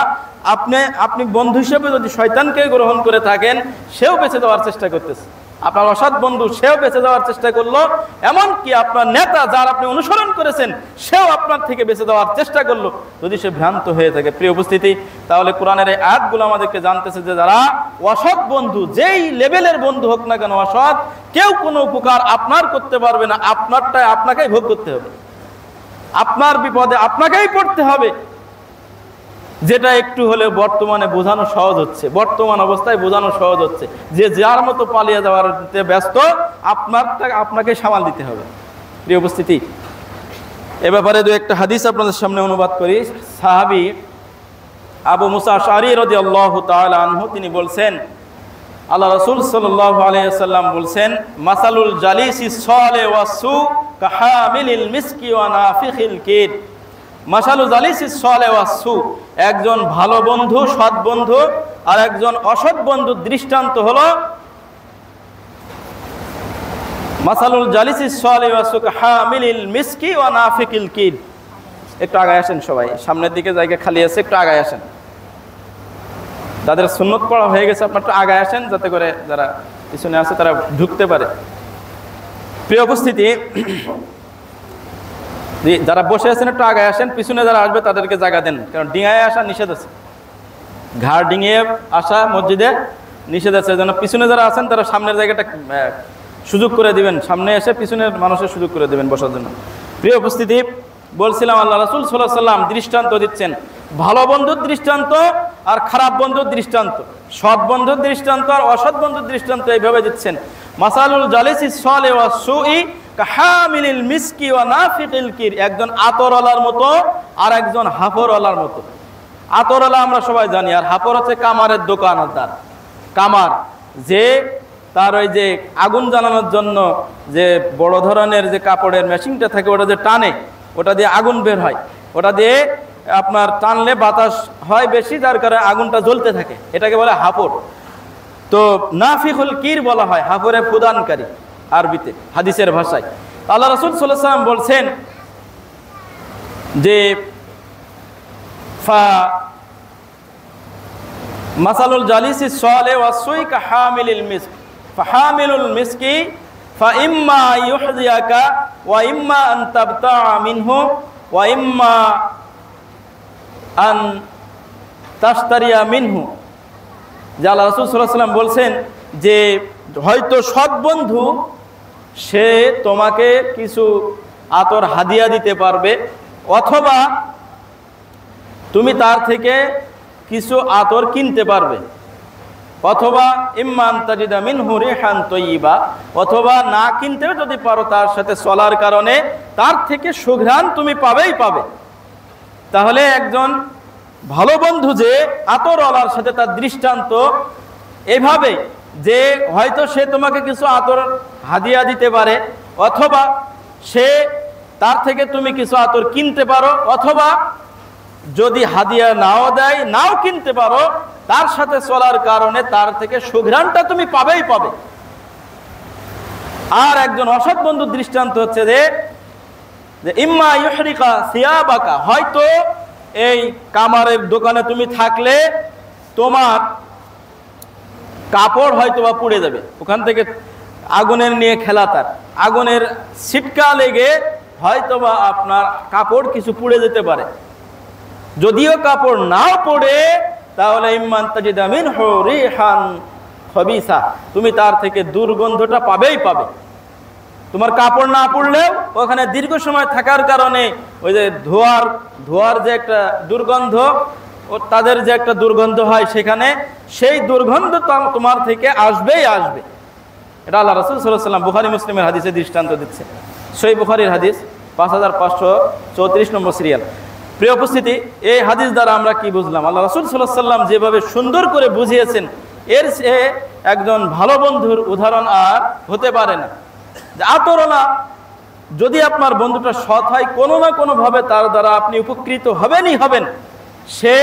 আপনি বন্ধু হিসেবে যদি শয়তানকে গ্রহণ করে থাকেন, সেও বেঁচে দেওয়ার চেষ্টা করতেছে। আপনার অসৎ বন্ধু, সেও বেঁচে যাওয়ার চেষ্টা করলো, এমনকি আপনার নেতা যার আপনি অনুসরণ করেছেন, সেও আপনার থেকে বেঁচে দেওয়ার চেষ্টা করলো, যদি সে ভ্রান্ত হয়ে থাকে। প্রিয় উপস্থিতি, তাহলে কোরআনের এই আয়াতগুলো আমাদেরকে জানতেছে যে যারা অসৎ বন্ধু, যেই লেভেলের বন্ধু হোক না কেন অসৎ, কেউ কোনো উপকার আপনার করতে পারবে না, আপনারটাই আপনাকেই ভোগ করতে হবে, আপনার বিপদে আপনাকেই পড়তে হবে। যেটা একটু হলে বর্তমানে বোঝানো সহজ হচ্ছে, বর্তমান অবস্থায় বোঝানো সহজ হচ্ছে, যে যার মতো পালিয়ে যাওয়ার ব্যস্ত, আপনাকে সামাল দিতে হবে। প্রিয় উপস্থিতি, এ ব্যাপারে দু একটা হাদিস আপনাদের সামনে অনুবাদ করি। সাহাবী আবু মুসা আশআরী রাদিয়াল্লাহু তাআলা আনহু তিনি বলছেন, আল্লাহ রাসূল সাল্লাল্লাহু আলাইহি ওয়াসাল্লাম বলছেন, মাসালুল জালিসিস সালিহ ওয়াসু কাহামিলিল মিসকি ওয়া নাফিখিল কির। মাসালু জালিসিস সালিহ ওয়াসু, একজন ভালো বন্ধু, সৎ বন্ধু, আর একজন অসৎ বন্ধুর দৃষ্টান্ত হলো মাসালুল জালিসিস সালিহ ওয়াসু কাহামিলিল মিসকি ওয়া নাফিখিল কির। একটু আগায় আসেন সবাই, সামনের দিকে জায়গা খালি আছে, একটু আগায় আসেন। যাদের সুন্নত পড়া হয়ে গেছে আপনার একটু আগায় আসেন, যাতে করে যারা পিছনে আছে তারা ঢুকতে পারে। প্রিয় উপস্থিতি, যারা বসে আছেন একটু আগায় আসেন, পিছনে যারা আসবে তাদেরকে জায়গা দেন, কারণ ডিঙায় আসা নিষেধ আছে, ঘাড় ডিঙিয়ে আসা মসজিদে নিষেধ আছে। যেন পিছনে যারা আছেন তারা সামনের জায়গাটা সুযোগ করে দিবেন, সামনে এসে পিছনের মানুষের সুযোগ করে দেবেন বসার জন্য। প্রিয় উপস্থিতি, বলছিলাম আল্লাহ রাসূল সাল্লাল্লাহু আলাইহি ওয়াসাল্লাম দৃষ্টান্ত দিচ্ছেন, ভালো বন্ধুর দৃষ্টান্ত আর খারাপ বন্ধুর দৃষ্টান্ত, সৎ বন্ধুর দৃষ্টান্ত আর অসৎ বন্ধুর দৃষ্টান্ত এইভাবে দিচ্ছেন। মাসালুল জালিসিস সালিহ ওয়াস সুই কাহামিলিল মিসকি ওয়া নাফিখিল কির, একজন আতরওয়ালার মতো আর একজন হাফরওয়ালার মতো। আতরওয়ালা আমরা সবাই জানি, আর হাফর হচ্ছে কামারের দোকানদার। কামার যে তার ওই যে আগুন জ্বালানোর জন্য যে বড় ধরনের যে কাপড়ের মেশিনটা থাকে, ওটা যে টানে, ওটা দিয়ে আগুন বের হয়, ওটা দিয়ে আপনার টানলে বাতাস হয় বেশি, যার কারণে আগুনটা জ্বলতে থাকে, এটাকে বলে হাফর। তো নাফিকুল কির বলা হয় হাফরে ফুদানকারী আরবিতে, হাদিসের ভাষায়। আল্লাহ রাসূল সাল্লাল্লাহু আলাইহি ওয়াসাল্লাম বলছেন যে মাসালুল জালিসি সালেহ ওয়া সুইকা হামিলুল মিস্ক ফাহামিলুল মিস্কি ফাইম্মা ইউহদিয়াকা ওয়া ইম্মা আন তাবতা মিনহু ওয়া ইম্মা আন তাশতারিয়া মিনহু। যে আল্লাহ রাসূল সাল্লাল্লাহু আলাইহি ওয়াসাল্লাম বলছেন যে হয়তো সৎ বন্ধু সে তোমাকে কিছু আতর হাদিয়া দিতে পারবে, অথবা তুমি তার থেকে কিছু আতর কিনতে পারবে, অথবা ইম্মান তাজিদা মিনহু রিহান তাইয়্যিবা, অথবা না কিনতেও যদি পারো তার সাথে চলার কারণে তার থেকে সুঘ্রাণ তুমি পাবেই পাবে। তাহলে একজন ভালো বন্ধু যে আতরওয়ালার সাথে তার দৃষ্টান্ত এভাবে যে হয়তো সে তোমাকে কিছু আতর হাদিয়া দিতে পারে, অথবা সে তার থেকে তুমি কিছু আতর কিনতে পারো, অথবা যদি হাদিয়া নাও দেয় নাও কিনতে পারো, তার সাথে চলার কারণে তার থেকে সুঘ্রাণটা তুমি পাবেই পাবে। আর একজন অসৎ বন্ধুর দৃষ্টান্ত হচ্ছে যে ইম্মা ইউহরিকা সিয়াবাকা, হয়তো এই কামারের দোকানে তুমি থাকলে তোমার কাপড় হয়তো বা পুড়ে যাবে, ওখান থেকে আগুনের নিয়ে খেলা, তার আগুনের ছিটকা লেগে হয়তো বা আপনার কাপড় কিছু পুড়ে যেতে পারে। যদিও কাপড় নাও পড়ে তাহলে ইম্মান তাজিদা মিনহু রিহান খাবিসা, তুমি তার থেকে দুর্গন্ধটা পাবেই পাবে। তোমার কাপড় না পড়লেও ওখানে দীর্ঘ সময় থাকার কারণে ওই যে ধোয়ার যে একটা দুর্গন্ধ, ও তাদের যে একটা দুর্গন্ধ হয় সেখানে, সেই দুর্গন্ধ তোমার থেকে আসবেই আসবে। এটা আল্লাহ রাসূল সাল্লাল্লাহু আলাইহি ওয়াসাল্লাম বুখারী মুসলিমের হাদিসে দৃষ্টান্ত দিচ্ছে। সহিহ বুখারীর হাদিস 5534 নম্বর সিরিয়াল। প্রিয় উপস্থিতি, এই হাদিস দ্বারা আমরা কি বুঝলাম? আল্লাহ রাসূল সাল্লাল্লাহু আলাইহি ওয়াসাল্লাম যেভাবে সুন্দর করে বুঝিয়েছেন, এর সে একজন ভালো বন্ধুর উদাহরণ আর হতে পারে না। আতরওয়ালা যদি আপনার বন্ধুটা সৎ হয়, কোনো না কোনোভাবে তার দ্বারা আপনি উপকৃত হবেনই হবেন। সে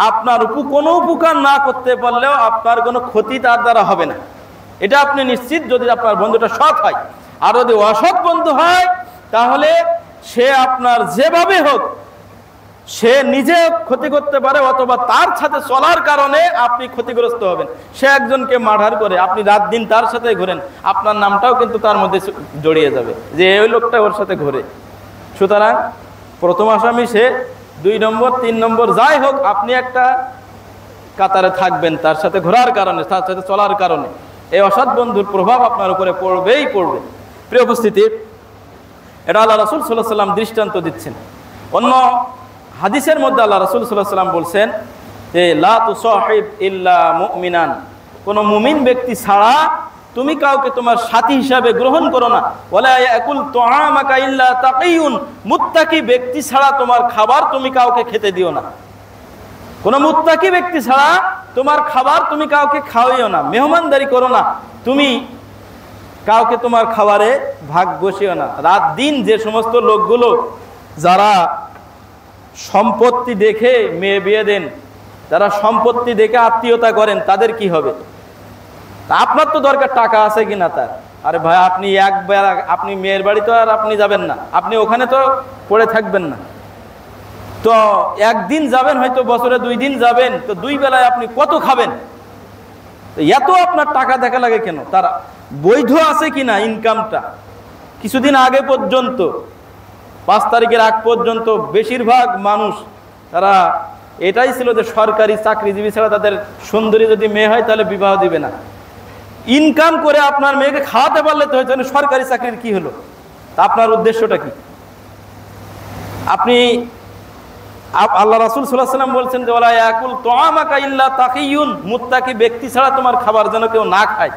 আপনার কোনো উপকার না করতে পারলেও আপনার কোনো ক্ষতি তার দ্বারা হবে না, এটা আপনি নিশ্চিত, যদি আপনার বন্ধুটা সৎ হয়। আর যদি অসৎ বন্ধু হয় তাহলে সে আপনার যেভাবে হোক সে নিজে ক্ষতি করতে পারে, অথবা তার সাথে চলার কারণে আপনি ক্ষতিগ্রস্ত হবেন। সে একজনকে মার্ডার করে, আপনি রাত দিন তার সাথে ঘোরেন, আপনার নামটাও কিন্তু তার মধ্যে জড়িয়ে যাবে যে ওই লোকটা ওর সাথে ঘোরে। সুতরাং প্রথম আসামি সে, 2 নম্বর 3 নম্বর যাই হোক, আপনি একটা কাতারে থাকবেন তার সাথে ঘোরার কারণে, তার সাথে চলার কারণে। এই অসৎ বন্ধুর প্রভাব আপনার উপরে পড়বেই পড়বে। প্রিয় উপস্থিতি, এটা আল্লাহ রাসূল সাল্লাল্লাহু আলাইহি ওয়াসাল্লাম দৃষ্টান্ত দিচ্ছেন। অন্য হাদিসের মধ্যে আল্লাহ রাসূল সাল্লাল্লাহু আলাইহি ওয়াসাল্লাম বলছেন যে লা তুসাহিব ইল্লা মুমিনান, কোন মুমিন ব্যক্তি ছাড়া তুমি কাউকে তোমার সাথী হিসাবে গ্রহণ করো না। ওয়ালা ইয়াকুল তুআমাকা ইল্লা তাকিয়ুন, মুত্তাকি ব্যক্তি ছাড়া তোমার খাবার তুমি কাউকে খেতে দিও না। কোন মুত্তাকি ব্যক্তি ছাড়া তোমার খাবার তুমি কাউকে খাওয়াইও না, মেহমানদারি করো না, তুমি কাউকে তোমার খাবারে ভাগ বসিও না। রাত দিন যে সমস্ত লোকগুলো যারা সম্পত্তি দেখে মেয়ে বিয়ে দেন, যারা সম্পত্তি দেখে আত্মীয়তা করেন, তাদের কি হবে? আপনার তো দরকার টাকা আছে কিনা তার। আরে ভাই, আপনি একবার আপনি মেয়ের বাড়ি তো আর আপনি যাবেন না, আপনি ওখানে তো পড়ে থাকবেন না। তো একদিন যাবেন, হয়তো বছরে 2 দিন যাবেন, তো 2 বেলায় আপনি কত খাবেন? এত আপনার টাকা দেখা লাগে কেন? তার বৈধ আছে কিনা ইনকামটা? কিছুদিন আগে পর্যন্ত, 5 তারিখের আগ পর্যন্ত বেশিরভাগ মানুষ তারা এটাই ছিল যে সরকারি চাকরিজীবী ছাড়া তাদের সুন্দরী যদি মেয়ে হয় তাহলে বিবাহ দিবে না। ইনকাম করে আপনার মেয়েকে খাওয়াতে পারলে তো হয়েছে, সরকারি চাকরির কি হলো? তা আপনার উদ্দেশ্যটা কি? আপনি আল্লাহ রাসূল সাল্লাল্লাহু আলাইহি ওয়াসাল্লাম বলছেন যে ওয়ালা ইয়াকুল তুআমাকা ইল্লা তাকিয়ুন, মুত্তাকি ব্যক্তি ছাড়া তোমার খাবার যেন কেউ না খায়।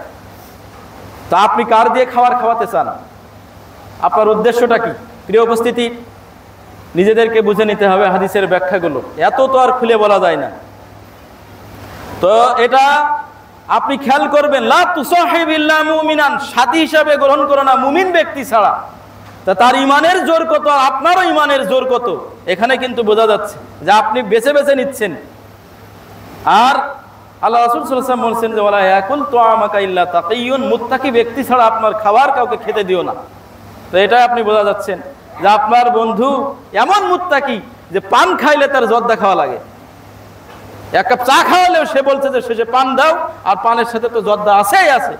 তা আপনি কার দিয়ে খাওয়াতে চান? আপনার উদ্দেশ্যটা কি? প্রিয় উপস্থিতি, নিজেদেরকে বুঝে নিতে হবে হাদিসের ব্যাখ্যাগুলো, এত তো আর খুলে বলা যায় না। তো এটা আপনি খেয়াল করবেন, লা তুসাহিব ইল্লা মুমিনান, সাথী হিসাবে গ্রহণ করো না মুমিন ব্যক্তি ছাড়া। তা তার ইমানের জোর কত, আপনারও ইমানের জোর কত, এখানে কিন্তু বোঝা যাচ্ছে যে আপনি বেছে বেছে নিচ্ছেন। আর আল্লাহ রাসূল সাল্লাল্লাহু আলাইহি ওয়াসাল্লাম বলেছেন যে ওয়ালা ইয়াকুল তুআমাকা ইল্লা তাকিয়ুন, মুত্তাকি ব্যক্তি ছাড়া আপনার খাবার কাউকে খেতে দিও না। তো এটা আপনি বোঝা যাচ্ছেন যে আপনার বন্ধু এমন মুত্তাকি যে পান খাইলে তার জর্দা খাওয়া লাগে, এক কাপ চা খাওয়ালেও সে বলছে যে শেষে পান দাও, আর পানের সাথে তো জর্দা আছেই আছে।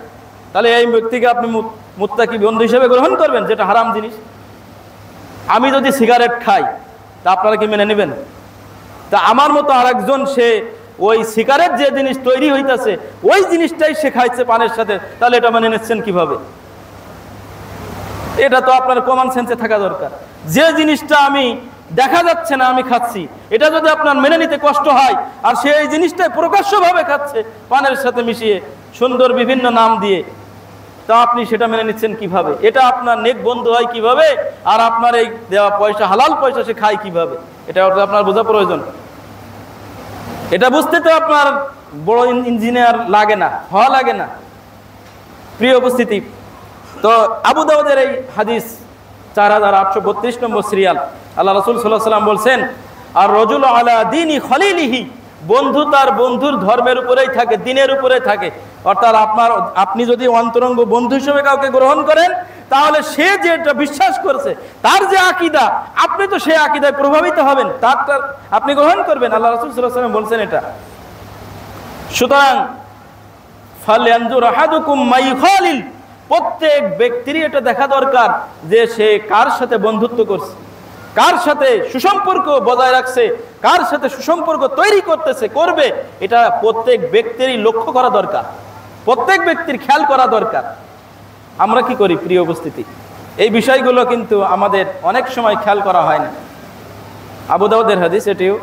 তাহলে এই ব্যক্তিকে আপনি মুত্তাকি বন্ধু হিসেবে গ্রহণ করবেন, যেটা হারাম জিনিস। আমি যদি সিগারেট খাই তা আপনারা কি মেনে নেবেন? তা আমার মতো আরেকজন সে ওই সিগারেট যে জিনিস তৈরি হইতেছে ওই জিনিসটাই সে খাইছে পানের সাথে, তাহলে এটা মেনে নিচ্ছেন কিভাবে? এটা তো আপনার কমন সেন্সে থাকা দরকার। যে জিনিসটা আমি দেখা যাচ্ছে না আমি খাচ্ছি, এটা যদি আপনার মেনে নিতে কষ্ট হয়, আর সে এই জিনিসটাই প্রকাশ্যভাবে খাচ্ছে পানের সাথে মিশিয়ে সুন্দর বিভিন্ন নাম দিয়ে, তা আপনি সেটা মেনে নিচ্ছেন কিভাবে? এটা আপনার নেক বন্ধু হয় কিভাবে, আর আপনার এই দেওয়া পয়সা হালাল পয়সা সে খায় কিভাবে? এটা আপনার বোঝা প্রয়োজন। এটা বুঝতে তো আপনার বড় ইঞ্জিনিয়ার লাগে না, হওয়া লাগে না। প্রিয় উপস্থিতি, তো আবু দাউদের এই হাদিস 4832 নম্বর সিরিয়াল, আল্লাহ রাসূল সাল্লাল্লাহু আলাইহি ওয়াসাল্লাম বলছেন, আর রাজুল আলা দীনি খলিলিহি, বন্ধু তার বন্ধুর ধর্মের উপরেই থাকে, দ্বীনের উপরেই থাকে। অর্থাৎ আপনি যদি অন্তরঙ্গ বন্ধু হিসেবে কাউকে গ্রহণ করেন, তাহলে সে যেটা বিশ্বাস করছে, তার যে আকীদা, আপনি তো সেই আকীদায় প্রভাবিত হবেন, তার আপনি গ্রহণ করবেন। আল্লাহ রাসূল সাল্লাল্লাহু আলাইহি ওয়াসাল্লাম বলছেন এটা। সুতরাং ফালয়ানজুর আহাদুকুম মাই খালিল, প্রত্যেক ব্যক্তিরই এটা দেখা দরকার যে সে কার সাথে বন্ধুত্ব করছে, কার সাথে সুসম্পর্ক বজায় রাখছে, কার সাথে সুসম্পর্ক তৈরি করতেছে, করবে, এটা প্রত্যেক ব্যক্তিরই লক্ষ্য করা দরকার, প্রত্যেক ব্যক্তির খেয়াল করা দরকার। আমরা কি করি প্রিয় উপস্থিতি? এই বিষয়গুলো কিন্তু আমাদের অনেক সময় খেয়াল করা হয় না। আবু দাউদের হাদিস, এটিও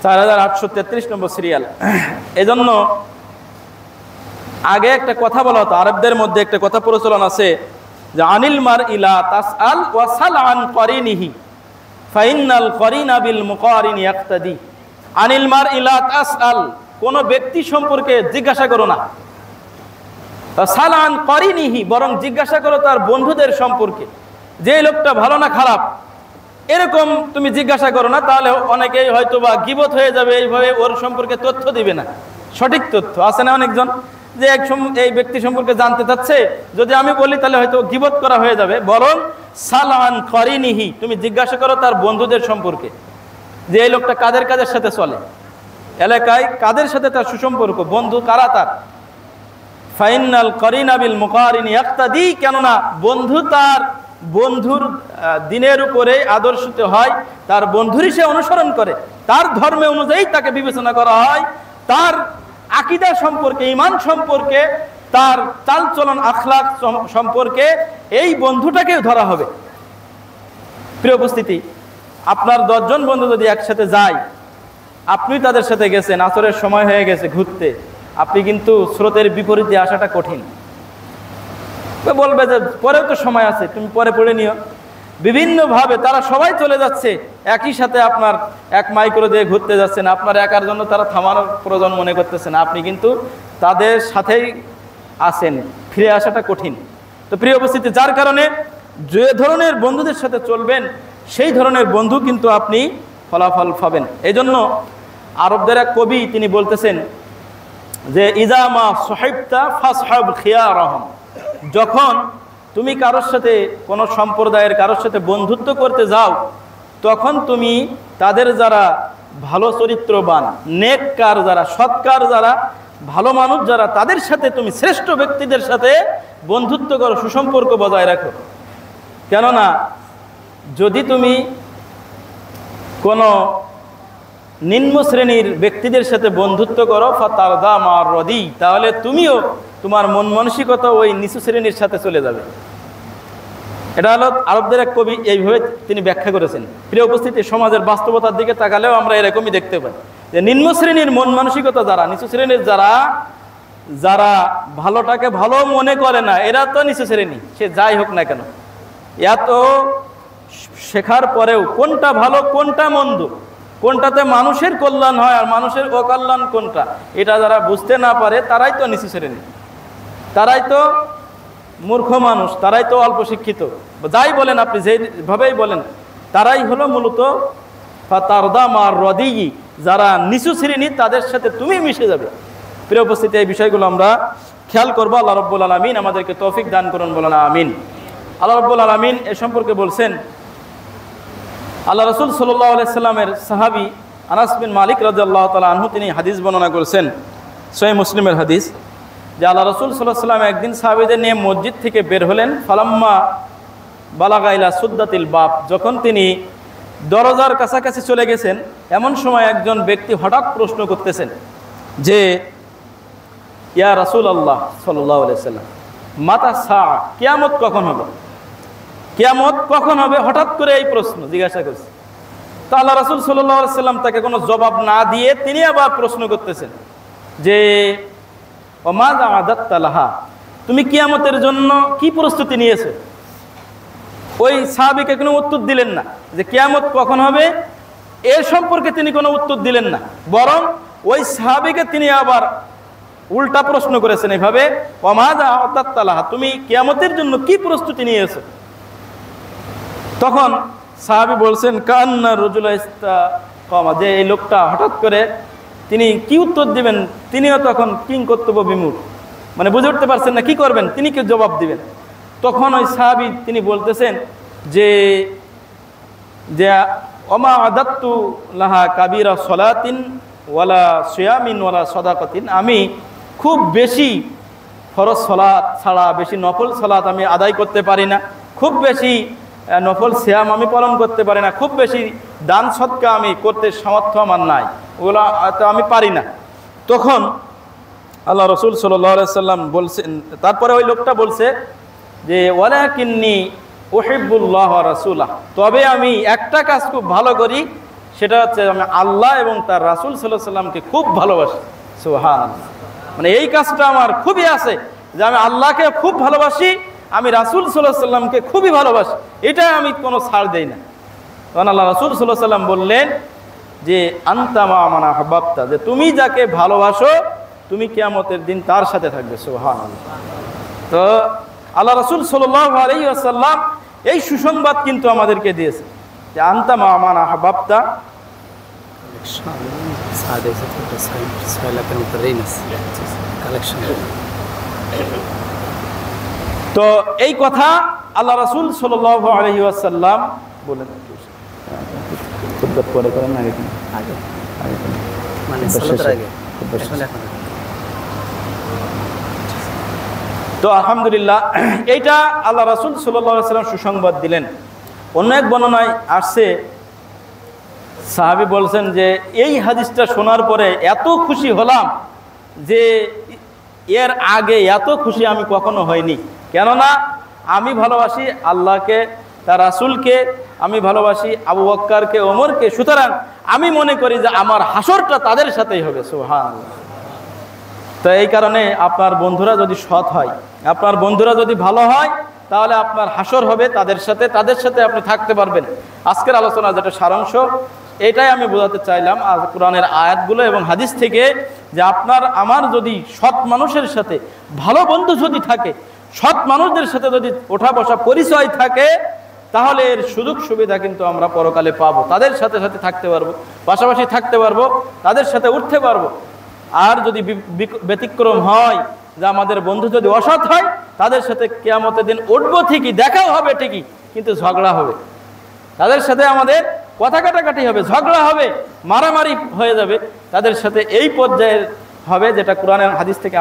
4833 নম্বর সিরিয়াল। এজন্য আগে একটা কথা বলা হতো, আরবদের মধ্যে একটা কথা প্রচলন আছে যে আনিল মার ইলা তাসআল ওয়া সাল আন করিনিহি ফাইনাল করিনা বিল মুকারিন ইয়াক্তাদি। আনিল মার ইলা তাসআল, কোন ব্যক্তি সম্পর্কে জিজ্ঞাসা করো না, সাল আন করিনিহি, বরং জিজ্ঞাসা করো তার বন্ধুদের সম্পর্কে, যে লোকটা ভালো না খারাপ, এরকম তুমি জিজ্ঞাসা করো না। তাহলে অনেকেই হয়তো বা গীবত হয়ে যাবে, এইভাবে ওর সম্পর্কে তথ্য দিবে না, সঠিক তথ্য আছে না অনেকজন, যে এই ব্যক্তি সম্পর্কে জানতে চাচ্ছে, যদি আমি বলি তাহলে হয়তো গীবত করা হয়ে যাবে। বরং সালান করিনিহি, তুমি জিজ্ঞাসা করো তার বন্ধুদের সম্পর্কে, যে এই লোকটা কাদের সাথে চলে, এলাকায় কাদের সাথে তার সুসম্পর্ক, বন্ধু কারা তার। ফাইনাল করিনা বিল মুকারিন ইয়াক্তাদি, কেননা বন্ধু তার বন্ধুর দিনের উপরে আদর্শিত হয়, তার বন্ধুরই সে অনুসরণ করে, তার ধর্মে অনুযায়ী তাকে বিবেচনা করা হয়, তার আকীদা সম্পর্কে, ঈমান সম্পর্কে, তার চালচলন আখলাক সম্পর্কে এই বন্ধুটাকেও ধরা হবে। প্রিয় উপস্থিতি, আপনার 10 জন বন্ধু যদি একসাথে যায়, আপনি তাদের সাথে গেছেন, আসরের সময় হয়ে গেছে ঘুরতে, আপনি কিন্তু স্রোতের বিপরীতে আসাটা কঠিন। বলবে যে পরেও তো সময় আছে, তুমি পরে পড়ে নিও। বিভিন্নভাবে তারা সবাই চলে যাচ্ছে, একই সাথে আপনার এক মাইক্রো দিয়ে ঘুরতে যাচ্ছেন, আপনার একার জন্য তারা থামানোর প্রয়োজন মনে করতেছেন, আপনি কিন্তু তাদের সাথেই আছেন, ফিরে আসাটা কঠিন। তো প্রিয় উপস্থিতি, যার কারণে যে ধরনের বন্ধুদের সাথে চলবেন, সেই ধরনের বন্ধু কিন্তু আপনি ফলাফল পাবেন। এই জন্য আরবদের এক কবি তিনি বলতেছেন যে ইজামা সাহিবতা ফাসহাব খিয়ারহম, যখন তুমি কারোর সাথে কোনো সম্প্রদায়ের কারোর সাথে বন্ধুত্ব করতে যাও, তখন তুমি তাদের যারা ভালো চরিত্রবান, নেককার যারা, সৎকার যারা, ভালো মানুষ যারা, তাদের সাথে তুমি শ্রেষ্ঠ ব্যক্তিদের সাথে বন্ধুত্ব করো, সুসম্পর্ক বজায় রাখো। কেননা যদি তুমি কোনো নিম্ন শ্রেণীর ব্যক্তিদের সাথে বন্ধুত্ব করো ফাতারদা মার রদি, তাহলে তুমিও তোমার মন মানসিকতা ওই নিচু শ্রেণীর সাথে চলে যাবে। এটা হলো আরবদের এক কবি এইভাবে তিনি ব্যাখ্যা করেছেন। প্রিয় উপস্থিতি, সমাজের বাস্তবতার দিকে তাকালেও আমরা এরকমই দেখতে পাই যে নিম্ন শ্রেণীর মন মানসিকতা যারা, নিচু শ্রেণীর যারা ভালোটাকে ভালো মনে করে না, এরা তো নিচু শ্রেণী, সে যাই হোক না কেন। এত শেখার পরেও কোনটা ভালো কোনটা মন্দ, কোনটাতে মানুষের কল্যাণ হয় আর মানুষের অকল্যাণ কোনটা, এটা যারা বুঝতে না পারে তারাই তো নিচু শ্রেণী, তারাই তো মূর্খ মানুষ, তারাই তো অল্প শিক্ষিত, যাই বলেন আপনি, যেভাবেই বলেন, তারাই হলো মূলত ফাতারদা মার রদিয়ি, যারা নিচু শ্রেণী তাদের সাথে তুমি মিশে যাবে। প্রিয় উপস্থিতি, এই বিষয়গুলো আমরা খেয়াল করবো। আল্লাহ রাব্বুল আলামিন আমাদেরকে তৌফিক দান করুন, বলেন আমিন। আল্লাহ রাব্বুল আলামিন এ সম্পর্কে বলছেন, আল্লাহ রাসূল সাল্লাল্লাহু আলাইহি সাল্লামের সাহাবী আনাস বিন মালিক রাদিয়াল্লাহু তাআলা আনহু তিনি হাদিস বর্ণনা করেছেন, সহিহ মুসলিমের হাদিস, যে আল্লাহ রাসূল সাল্লাল্লাহু আলাইহি সাল্লাম একদিন সাহাবীদের নিয়ে মসজিদ থেকে বের হলেন। ফালাম্মা বালাগা ইলা সুদ্দাতিল বাব, যখন তিনি দরজার কাছাকাছি চলে গেছেন, এমন সময় একজন ব্যক্তি হঠাৎ প্রশ্ন করতেছেন যে ইয়া রাসূলুল্লাহ সাল্লাল্লাহু আলাইহি সাল্লাম, মাতা সাআ, কিয়ামত কখন হবে? কিয়ামত কখন হবে? হঠাৎ করে এই প্রশ্ন জিজ্ঞাসা করছে। তা আল্লাহ রাসূল সাল্লাল্লাহু আলাইহি সাল্লাম তাকে কোনো জবাব না দিয়ে তিনি আবার প্রশ্ন করতেছেন যে ওয়ামাযা আদাত্তা লাহা, তুমি কিয়ামতের জন্য কি প্রস্তুতি নিয়েছো? ওই সাহাবীকে কোনো উত্তর দিলেন না যে কিয়ামত কখন হবে এ সম্পর্কে তিনি কোনো উত্তর দিলেন না, বরং ওই সাহাবীকে তিনি আবার উল্টা প্রশ্ন করেছেন এভাবে, ওয়ামাযা আদাত্তা লাহা, তুমি কিয়ামতের জন্য কি প্রস্তুতি নিয়েছো? তখন সাহাবী বলছেন কান্না রাজুলা ইস্তাকামা, যে এই লোকটা হঠাৎ করে তিনি কি উত্তর দিবেন, তিনিও তখন কিং কর্তব্য বিমূঢ়, মানে বুঝে উঠতে পারছেন না কি করবেন, তিনি কি জবাব দিবেন। তখন ওই সাহাবী তিনি বলতেছেন যে ওমা আদাত্তু লাহা কাবিরা সলাতিন ওয়ালা সিয়ামিন ওয়ালা সাদাকাতিন, আমি খুব বেশি ফরজ সালাত ছাড়া বেশি নফল সালাত আমি আদায় করতে পারি না, খুব বেশি নফল সিয়াম আমি পালন করতে পারি না, খুব বেশি দান সদকা আমি করতে সামর্থ্য আমার নাই, ওগুলো তো আমি পারি না। তখন আল্লাহ রাসূল সাল্লাল্লাহু আলাইহি সাল্লাম বলছেন, তারপরে ওই লোকটা বলছে যে ওয়ালাকিন্নী উহিব্বুল্লাহ ওয়া রাসূলাহ, তবে আমি একটা কাজ খুব ভালো করি, সেটা হচ্ছে আমি আল্লাহ এবং তার রাসূল সাল্লাল্লাহু আলাইহি সাল্লামকে খুব ভালোবাসি। সুবহানাল্লাহ, মানে এই কাজটা আমার খুবই আছে যে আমি আল্লাহকে খুব ভালোবাসি, আমি রাসূল সাল্লাল্লাহু আলাইহি সাল্লামকে খুবই ভালোবাসি, এটা আমি কোনো ছাড় দেই না। তখন আল্লাহ রাসূল সাল্লাল্লাহু আলাইহি সাল্লাম বললেন যে আনতা মা মান আহবাবতা, যে তুমি যাকে ভালোবাসো তুমি কিয়ামতের দিন তার সাথে থাকবে। সুবহানাল্লাহ। তো আল্লাহ রাসূল সাল্লাল্লাহু আলাইহি ওয়াসাল্লাম এই সুসংবাদ কিন্তু আমাদেরকে দিয়েছে যে আনতা মা মান আহবাবতা। তো এই কথা আল্লাহ রাসূল সাল্লাল্লাহু আলাইহি ওয়াসাল্লাম বলেন। তো আলহামদুলিল্লাহ, এইটা আল্লাহ রাসূল সাল্লাল্লাহু আলাইহি ওয়াসাল্লাম সুসংবাদ দিলেন। অন্য এক বর্ণনায় আসছে, সাহাবী বলছেন যে এই হাদিসটা শোনার পরে এত খুশি হলাম যে এর আগে এত খুশি আমি কখনো হইনি, কেননা আমি ভালোবাসি আল্লাহকে, তার রাসূলকে, আমি ভালোবাসি আবু বকরকে, ওমরকে, সুতরাং আমি মনে করি যে আমার হাসরটা তাদের সাথেই হবে। সুবহানাল্লাহ। তো এই কারণে আপনার বন্ধুরা যদি সৎ হয়, আপনার বন্ধুরা যদি ভালো হয়, তাহলে আপনার হাসর হবে তাদের সাথে, তাদের সাথে আপনি থাকতে পারবেন। আজকের আলোচনা যেটা সারাংশ, এটাই আমি বোঝাতে চাইলাম আজ কোরআনের আয়াতগুলো এবং হাদিস থেকে, যে আপনার আমার যদি সৎ মানুষের সাথে ভালো বন্ধু যদি থাকে, সৎ মানুষদের সাথে যদি ওঠা বসা পরিচয় থাকে, তাহলে এর সুযোগ সুবিধা কিন্তু আমরা পরকালে পাবো, তাদের সাথে সাথে থাকতে পারবো, পাশাপাশি থাকতে পারবো, তাদের সাথে উঠতে পারবো। আর যদি ব্যতিক্রম হয় যে আমাদের বন্ধু যদি অসৎ হয়, তাদের সাথে কিয়ামতের দিন উঠবো ঠিকই, দেখাও হবে ঠিকই, কিন্তু ঝগড়া হবে, তাদের সাথে আমাদের কথা কাটাকাটি হবে, ঝগড়া হবে, মারামারি হয়ে যাবে, তাদের সাথে এই পর্যায়ের হবে, যেটা কোরআনের হাদিস থেকে